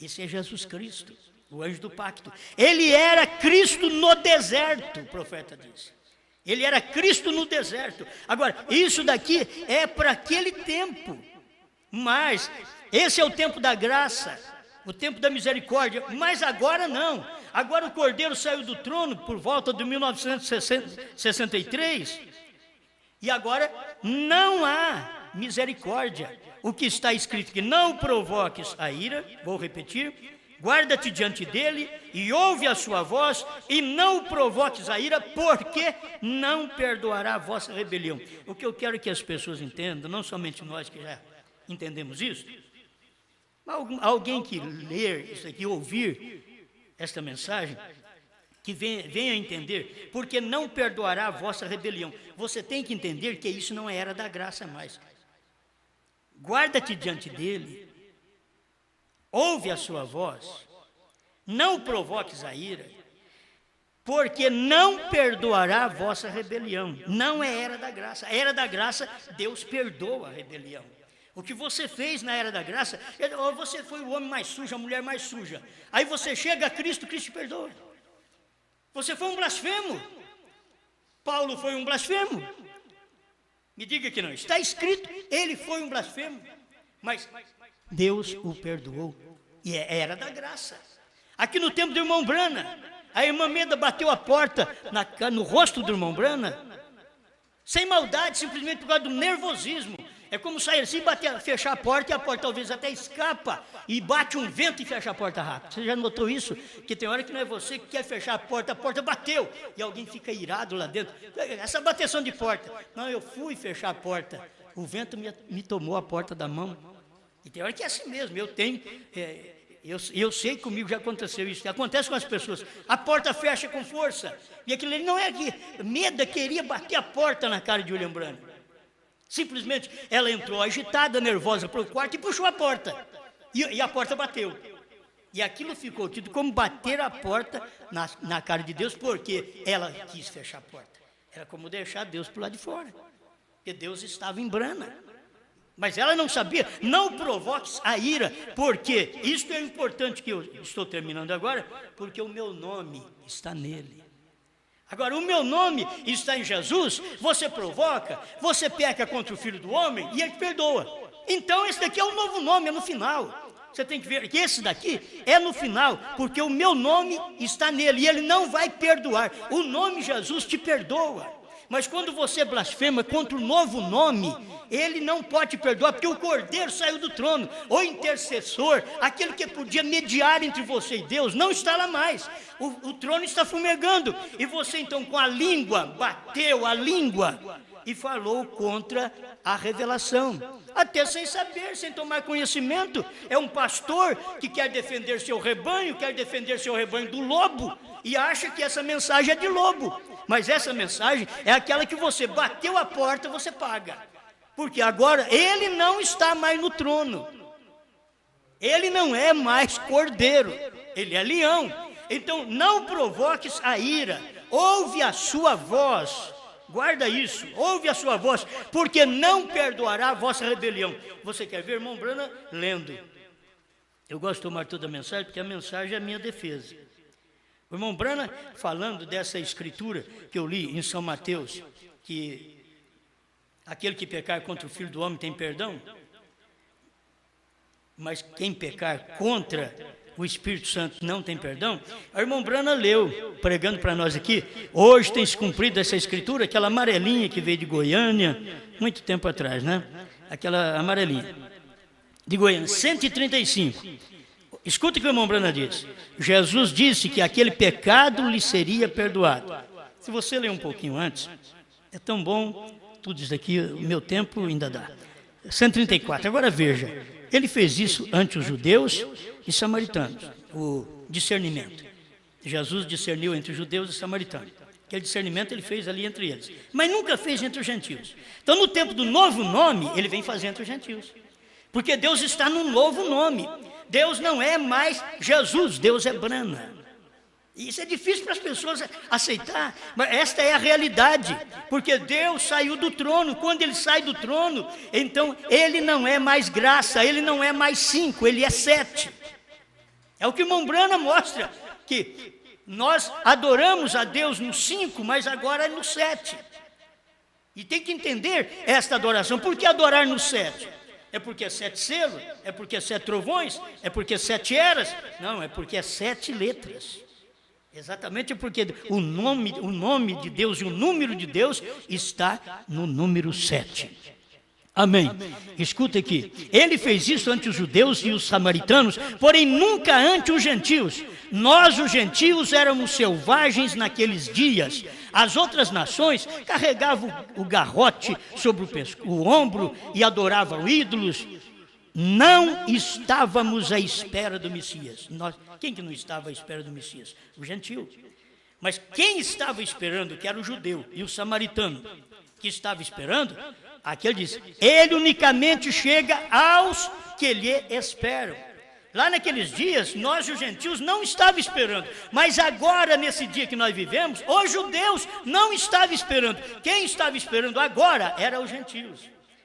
Esse é Jesus Cristo, o anjo do pacto. Ele era Cristo no deserto, o profeta diz. Ele era Cristo no deserto. Agora, isso daqui é para aquele tempo. Mas esse é o tempo da graça, o tempo da misericórdia. Mas agora não. Agora o Cordeiro saiu do trono por volta de 1963. E agora não há misericórdia. O que está escrito que não provoques a ira, vou repetir, guarda-te diante dele e ouve a sua voz, e não o provoques a ira, porque não perdoará a vossa rebelião. O que eu quero que as pessoas entendam, não somente nós que já entendemos isso, alguém que ler isso aqui, ouvir esta mensagem, que venha entender, porque não perdoará a vossa rebelião. Você tem que entender que isso não é era da graça mais. Guarda-te diante dele, ouve a sua voz, não o provoques a ira, porque não perdoará a vossa rebelião. Não é era da graça. A era da graça, Deus perdoa a rebelião. O que você fez na era da graça, você foi o homem mais sujo, a mulher mais suja. Aí você chega a Cristo, Cristo te perdoa. Você foi um blasfemo. Paulo foi um blasfemo. Me diga que não. Está escrito, ele foi um blasfemo. Mas Deus o perdoou. E era da graça. Aqui no tempo do irmão Brana, a irmã Meda bateu a porta no rosto do irmão Brana, sem maldade, simplesmente por causa do nervosismo. É como sair assim, fechar a porta, e a porta talvez até escapa, e bate um vento e fecha a porta rápido. Você já notou isso? Que tem hora que não é você que quer fechar a porta bateu, e alguém fica irado lá dentro. Essa bateção de porta. Não, eu fui fechar a porta, o vento me tomou a porta da mão. E tem hora que é assim mesmo, eu sei, comigo já aconteceu isso, acontece com as pessoas, a porta fecha com força, e aquilo ali não é que Meda queria bater a porta na cara de William Branham. Simplesmente ela entrou agitada, nervosa para o quarto e puxou a porta, e a porta bateu, e aquilo ficou tido como bater a porta na cara de Deus, porque ela quis fechar a porta, era como deixar Deus para o lado de fora, porque Deus estava em Brana. Mas ela não sabia. Não provoques a ira, porque isto é importante, que eu estou terminando agora, porque o meu nome está nele. Agora, o meu nome está em Jesus, você provoca, você peca contra o Filho do Homem e ele perdoa. Então esse daqui é o novo nome, é no final. Você tem que ver que esse daqui é no final, porque o meu nome está nele e ele não vai perdoar. O nome Jesus te perdoa. Mas quando você blasfema contra o novo nome, ele não pode te perdoar, porque o Cordeiro saiu do trono. O intercessor, aquele que podia mediar entre você e Deus, não está lá mais. O trono está fumegando. E você então com a língua, bateu a língua e falou contra a revelação. Até sem saber, sem tomar conhecimento. É um pastor que quer defender seu rebanho do lobo, e acha que essa mensagem é de lobo. Mas essa mensagem é aquela que você bateu a porta, você paga. Porque agora ele não está mais no trono. Ele não é mais cordeiro, ele é leão. Então não provoques a ira, ouve a sua voz. Guarda isso, ouve a sua voz, porque não perdoará a vossa rebelião. Você quer ver, irmão Brana, lendo? Eu gosto de tomar toda a mensagem, porque a mensagem é a minha defesa. O irmão Brana, falando dessa escritura que eu li em São Mateus, que aquele que pecar contra o Filho do Homem tem perdão, mas quem pecar contra o Espírito Santo não tem perdão. O irmão Brana leu, pregando para nós aqui, hoje tem se cumprido essa escritura, aquela amarelinha que veio de Goiânia, muito tempo atrás, né? Aquela amarelinha de Goiânia, 135. Escuta o que o irmão Brana diz. Jesus disse que aquele pecado lhe seria perdoado. Se você ler um pouquinho antes, é tão bom, tudo isso aqui, o meu tempo ainda dá. 134, agora veja, ele fez isso ante os judeus e samaritanos, o discernimento. Jesus discerniu entre os judeus e samaritanos. Aquele discernimento ele fez ali entre eles, mas nunca fez entre os gentios. Então no tempo do novo nome, ele vem fazer entre os gentios. Porque Deus está num novo nome. Deus não é mais Jesus, Deus é Brana. Isso é difícil para as pessoas aceitar, mas esta é a realidade, porque Deus saiu do trono. Quando ele sai do trono, então ele não é mais graça, ele não é mais 5, ele é 7. É o que o irmão Brana mostra, que nós adoramos a Deus no 5, mas agora é no 7. E tem que entender esta adoração. Por que adorar no 7? É porque é 7 selos? É porque é 7 trovões? É porque é 7 eras? Não, é porque é 7 letras. Exatamente porque o nome de Deus e o número de Deus está no número 7. Amém. Escuta aqui. Ele fez isso ante os judeus e os samaritanos, porém nunca ante os gentios. Nós, os gentios, éramos selvagens naqueles dias. As outras nações carregavam o garrote sobre o ombro e adoravam ídolos. Não estávamos à espera do Messias. Quem que não estava à espera do Messias? O gentio. Mas quem estava esperando, que era o judeu e o samaritano, que estava esperando, aqui ele diz, ele unicamente chega aos que lhe esperam. Lá naqueles dias, nós os gentios não estávamos esperando, mas agora, nesse dia que nós vivemos, os judeus não estavam esperando. Quem estava esperando agora eram os gentios.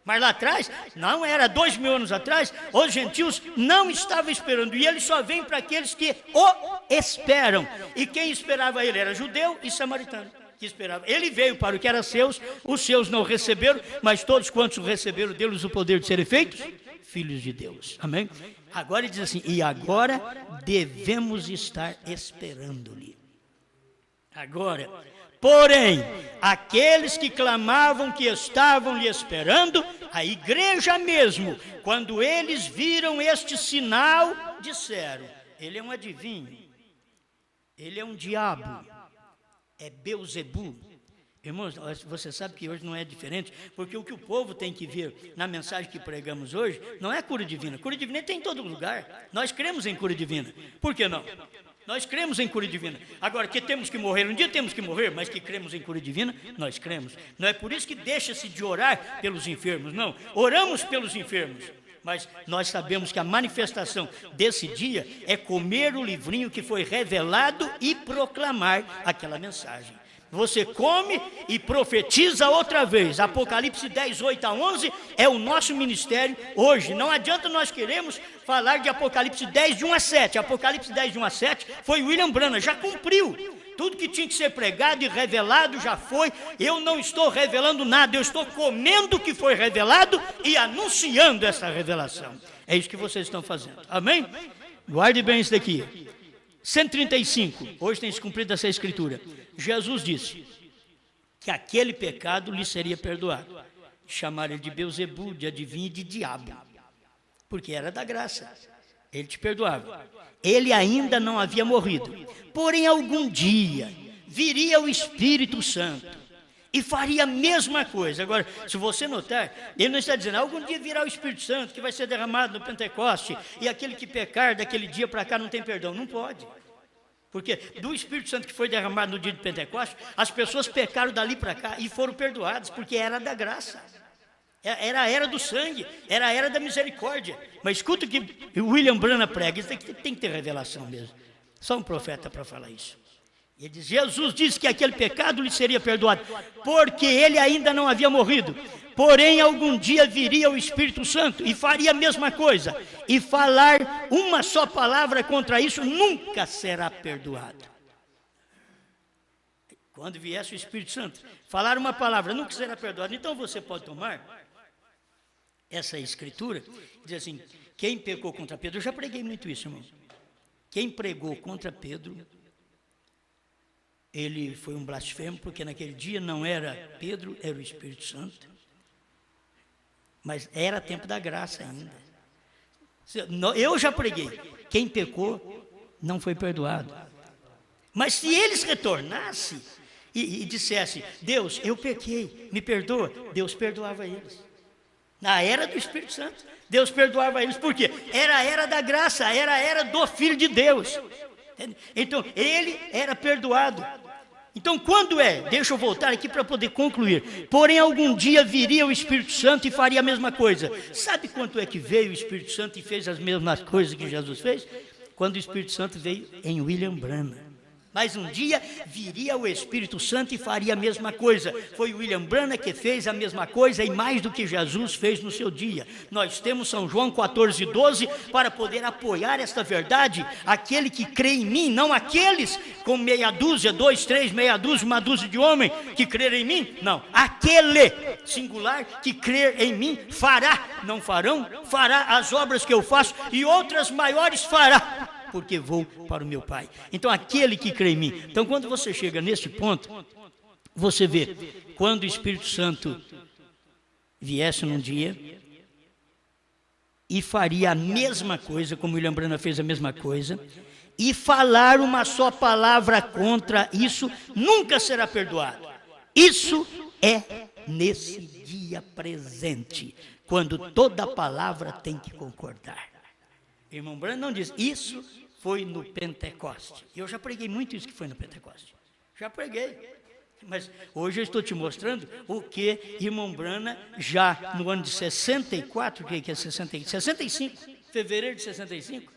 Mas lá atrás, não era 2000 anos atrás, os gentios não estavam esperando. E ele só vem para aqueles que o esperam. E quem esperava ele era judeu e samaritano. Que esperava. Ele veio para o que era seus, os seus não receberam, mas todos quantos o receberam, deu-lhes o poder de serem feitos filhos de Deus. Amém? Agora ele diz assim, e agora devemos estar esperando-lhe. Agora, porém, aqueles que clamavam que estavam lhe esperando, a igreja mesmo, quando eles viram este sinal, disseram, ele é um adivinho, ele é um diabo, é Beuzebu. Irmãos, você sabe que hoje não é diferente, porque o que o povo tem que ver na mensagem que pregamos hoje, não é cura divina. Cura divina tem em todo lugar. Nós cremos em cura divina. Por que não? Nós cremos em cura divina. Agora, que temos que morrer, um dia temos que morrer, mas que cremos em cura divina, nós cremos. Não é por isso que deixa-se de orar pelos enfermos, não. Oramos pelos enfermos. Mas nós sabemos que a manifestação desse dia é comer o livrinho que foi revelado e proclamar aquela mensagem. Você come e profetiza outra vez. Apocalipse 10, 8 a 11 é o nosso ministério hoje. Não adianta nós queremos falar de Apocalipse 10, de 1 a 7. Apocalipse 10, de 1 a 7 foi William Branham, já cumpriu. Tudo que tinha que ser pregado e revelado já foi. Eu não estou revelando nada, eu estou comendo o que foi revelado e anunciando essa revelação. É isso que vocês estão fazendo. Amém? Guarde bem isso daqui. 135, hoje tem se cumprido essa escritura. Jesus disse que aquele pecado lhe seria perdoado. Chamaram ele de Beuzebu, de adivinho e de diabo, porque era da graça. Ele te perdoava. Ele ainda não havia morrido. Porém, algum dia viria o Espírito Santo e faria a mesma coisa. Agora, se você notar, ele não está dizendo, algum dia virá o Espírito Santo, que vai ser derramado no Pentecoste, e aquele que pecar daquele dia para cá não tem perdão. Não pode. Porque do Espírito Santo que foi derramado no dia de Pentecoste, as pessoas pecaram dali para cá e foram perdoadas, porque era da graça. Era a era do sangue, era a era da misericórdia. Mas escuta o que William Branham prega, isso tem que ter revelação mesmo. Só um profeta para falar isso. Ele diz, Jesus disse que aquele pecado lhe seria perdoado, porque ele ainda não havia morrido. Porém, algum dia viria o Espírito Santo e faria a mesma coisa. E falar uma só palavra contra isso nunca será perdoado. Quando viesse o Espírito Santo, falar uma palavra nunca será perdoado. Então você pode tomar essa escritura e dizer assim, quem pecou contra Pedro, eu já preguei muito isso, irmão. Quem pregou contra Pedro, ele foi um blasfemo, porque naquele dia não era Pedro, era o Espírito Santo. Mas era tempo da graça ainda. Eu já preguei. Quem pecou não foi perdoado. Mas se eles retornassem e dissessem, Deus, eu pequei, me perdoa, Deus perdoava eles. Na era do Espírito Santo, Deus perdoava eles. Por quê? Era a era da graça, era a era do Filho de Deus. Então, ele era perdoado. Então, quando deixa eu voltar aqui para poder concluir. Porém, algum dia viria o Espírito Santo e faria a mesma coisa. Sabe quanto é que veio o Espírito Santo e fez as mesmas coisas que Jesus fez? Quando o Espírito Santo veio em William Branham. Mas um dia viria o Espírito Santo e faria a mesma coisa. Foi William Branham que fez a mesma coisa e mais do que Jesus fez no seu dia. Nós temos São João 14:12 para poder apoiar esta verdade. Aquele que crê em mim, não aqueles com meia dúzia, 2, 3, meia dúzia, uma dúzia de homem que crer em mim. Não, aquele singular que crer em mim fará, não farão, fará as obras que eu faço e outras maiores fará, porque vou para o meu Pai. Então, aquele que crê em mim. Então, quando você chega nesse ponto, você vê, quando o Espírito Santo viesse num dia e faria a mesma coisa, como William Branham fez a mesma coisa, e falar uma só palavra contra isso, nunca será perdoado. Isso é nesse dia presente, quando toda palavra tem que concordar. Irmão Branham não diz, isso foi no Pentecoste. Eu já preguei muito isso que foi no Pentecoste. Já preguei. Mas hoje eu estou te mostrando o que irmão Branham, já no ano de 64, que é 65, fevereiro de 65,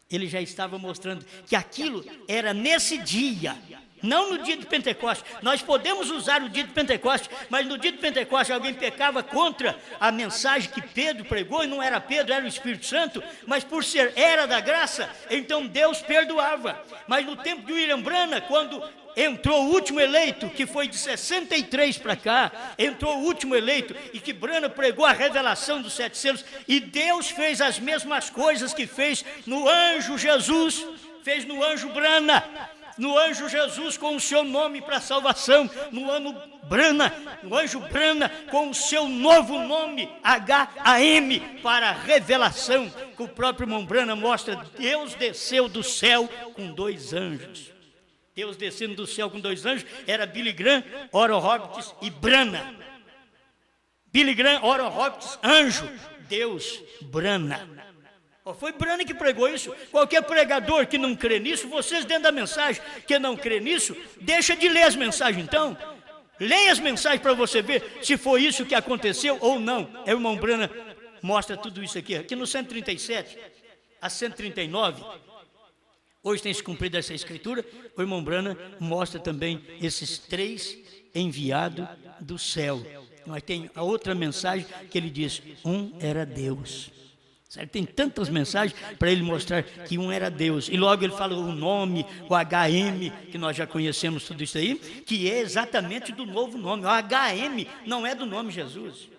ele já estava mostrando que aquilo era nesse dia, não no dia de Pentecostes. Nós podemos usar o dia de Pentecostes, mas no dia de Pentecostes alguém pecava contra a mensagem que Pedro pregou, e não era Pedro, era o Espírito Santo, mas por ser era da graça, então Deus perdoava. Mas no tempo de William Branham, quando entrou o último eleito, que foi de 63 para cá, entrou o último eleito, e que Branham pregou a revelação dos 7 selos, e Deus fez as mesmas coisas que fez no anjo Jesus, fez no anjo Branham, no anjo Jesus com o seu nome para salvação, no anjo Branham com o seu novo nome, H-A-M, para revelação, que o próprio irmão Branham mostra, Deus desceu do céu com 2 anjos. Deus descendo do céu com 2 anjos, era Billy Graham, Oral Roberts e Branham. Billy Graham, Oral Roberts, anjo, Deus, Branham. Foi Branham que pregou isso. Qualquer pregador que não crê nisso, vocês dentro da mensagem que não crê nisso, deixa de ler as mensagens então. Leia as mensagens para você ver se foi isso que aconteceu ou não. O irmão Branham mostra tudo isso aqui. Aqui no 137 a 139, hoje tem se cumprido essa escritura, o irmão Branham mostra também esses 3 enviados do céu. Mas tem a outra mensagem que ele diz, um era Deus. Certo? Tem tantas mensagens para ele mostrar que um era Deus. E logo ele fala o nome, o HM, que nós já conhecemos tudo isso aí, que é exatamente do novo nome. O HM não é do nome Jesus.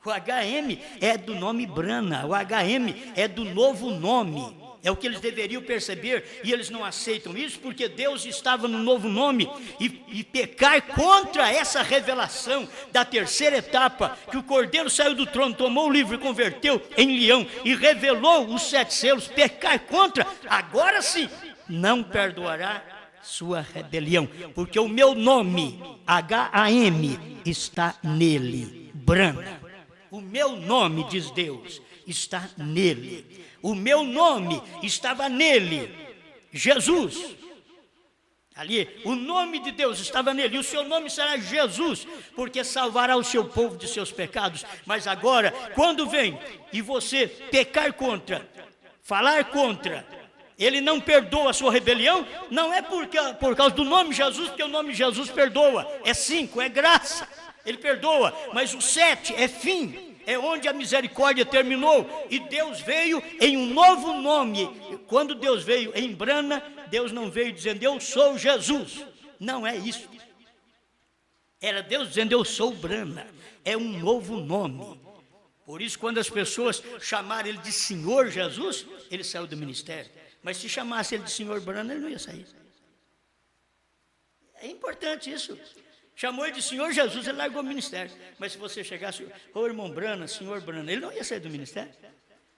O HM é do nome Branham. O HM é do novo nome. É o que eles deveriam perceber, e eles não aceitam isso, porque Deus estava no novo nome, e pecar contra essa revelação da terceira etapa, que o Cordeiro saiu do trono, tomou o livro e converteu em leão, e revelou os 7 selos, pecar contra, agora sim, não perdoará sua rebelião, porque o meu nome, H-A-M, está nele, Branham. O meu nome, diz Deus, está nele. O meu nome estava nele, Jesus. Ali, o nome de Deus estava nele, e o seu nome será Jesus, porque salvará o seu povo de seus pecados. Mas agora, quando vem e você pecar contra, falar contra, ele não perdoa a sua rebelião, não é por causa do nome Jesus, porque o nome Jesus perdoa, é 5, é graça, ele perdoa, mas o 7 é fim. É onde a misericórdia terminou, e Deus veio em um novo nome. Quando Deus veio em Branham, Deus não veio dizendo, eu sou Jesus. Não é isso. Era Deus dizendo, eu sou Branham. É um novo nome. Por isso, quando as pessoas chamaram ele de Senhor Jesus, ele saiu do ministério. Mas se chamasse ele de Senhor Branham, ele não ia sair. É importante isso. Chamou ele de Senhor Jesus, ele largou o ministério. Mas se você chegasse, irmão Branham, Senhor Branham, ele não ia sair do ministério.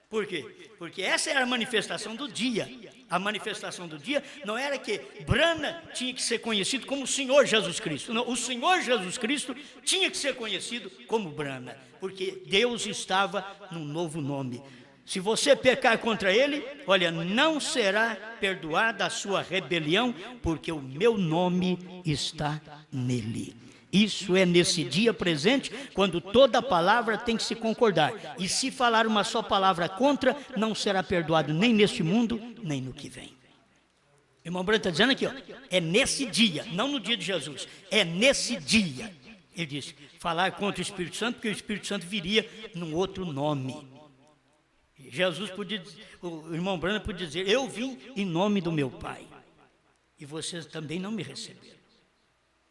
Por quê? Porque essa era a manifestação do dia. A manifestação do dia não era que Branham tinha que ser conhecido como o Senhor Jesus Cristo. Não, o Senhor Jesus Cristo tinha que ser conhecido como Branham, porque Deus estava num novo nome. Se você pecar contra ele, olha, não será perdoada a sua rebelião, porque o meu nome está nele. Isso é nesse dia presente, quando toda palavra tem que se concordar. E se falar uma só palavra contra, não será perdoado nem neste mundo, nem no que vem. O irmão Branham está dizendo aqui, ó, é nesse dia, não no dia de Jesus, é nesse dia. Ele disse, falar contra o Espírito Santo, porque o Espírito Santo viria num outro nome. Jesus podia, o irmão Branham podia dizer, eu vim em nome do meu Pai, e vocês também não me receberam.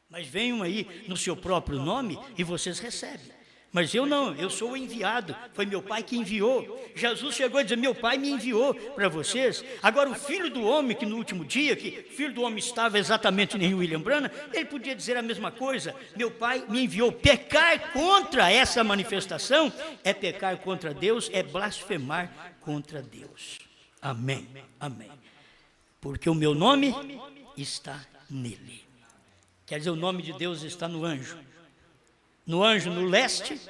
Mas venham aí no seu próprio nome e vocês recebem. Mas eu não, eu sou o enviado, foi meu Pai que enviou. Jesus chegou a dizer, meu Pai me enviou para vocês. Agora o Filho do Homem, que no último dia, que o Filho do Homem estava exatamente em William Branham, ele podia dizer a mesma coisa, meu Pai me enviou. Pecar contra essa manifestação é pecar contra Deus, é blasfemar contra Deus. Amém, amém. Porque o meu nome está nele. Quer dizer, o nome de Deus está no anjo. No anjo no leste,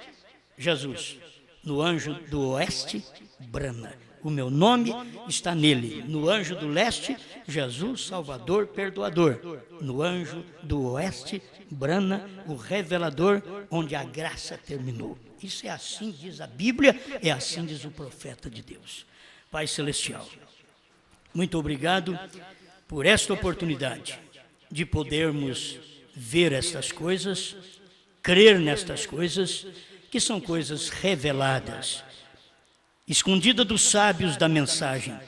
Jesus. No anjo do oeste, Brana. O meu nome está nele. No anjo do leste, Jesus, Salvador, Perdoador. No anjo do oeste, Brana, o revelador, onde a graça terminou. Isso é assim, diz a Bíblia, é assim diz o profeta de Deus. Pai Celestial, muito obrigado por esta oportunidade de podermos ver estas coisas, crer nestas coisas, que são coisas reveladas, escondida dos sábios da mensagem,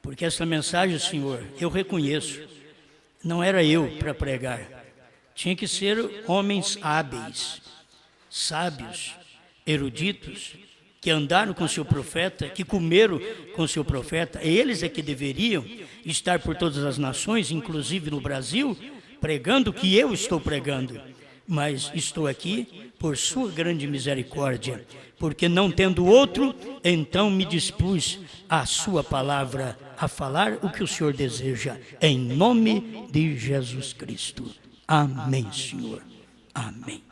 porque essa mensagem, Senhor, eu reconheço, não era eu para pregar, tinha que ser homens hábeis, sábios, eruditos, que andaram com seu profeta, que comeram com seu profeta, eles é que deveriam estar por todas as nações, inclusive no Brasil, pregando o que eu estou pregando, mas estou aqui por sua grande misericórdia, porque não tendo outro, então me dispus a sua palavra, a falar o que o Senhor deseja, em nome de Jesus Cristo. Amém, Senhor. Amém.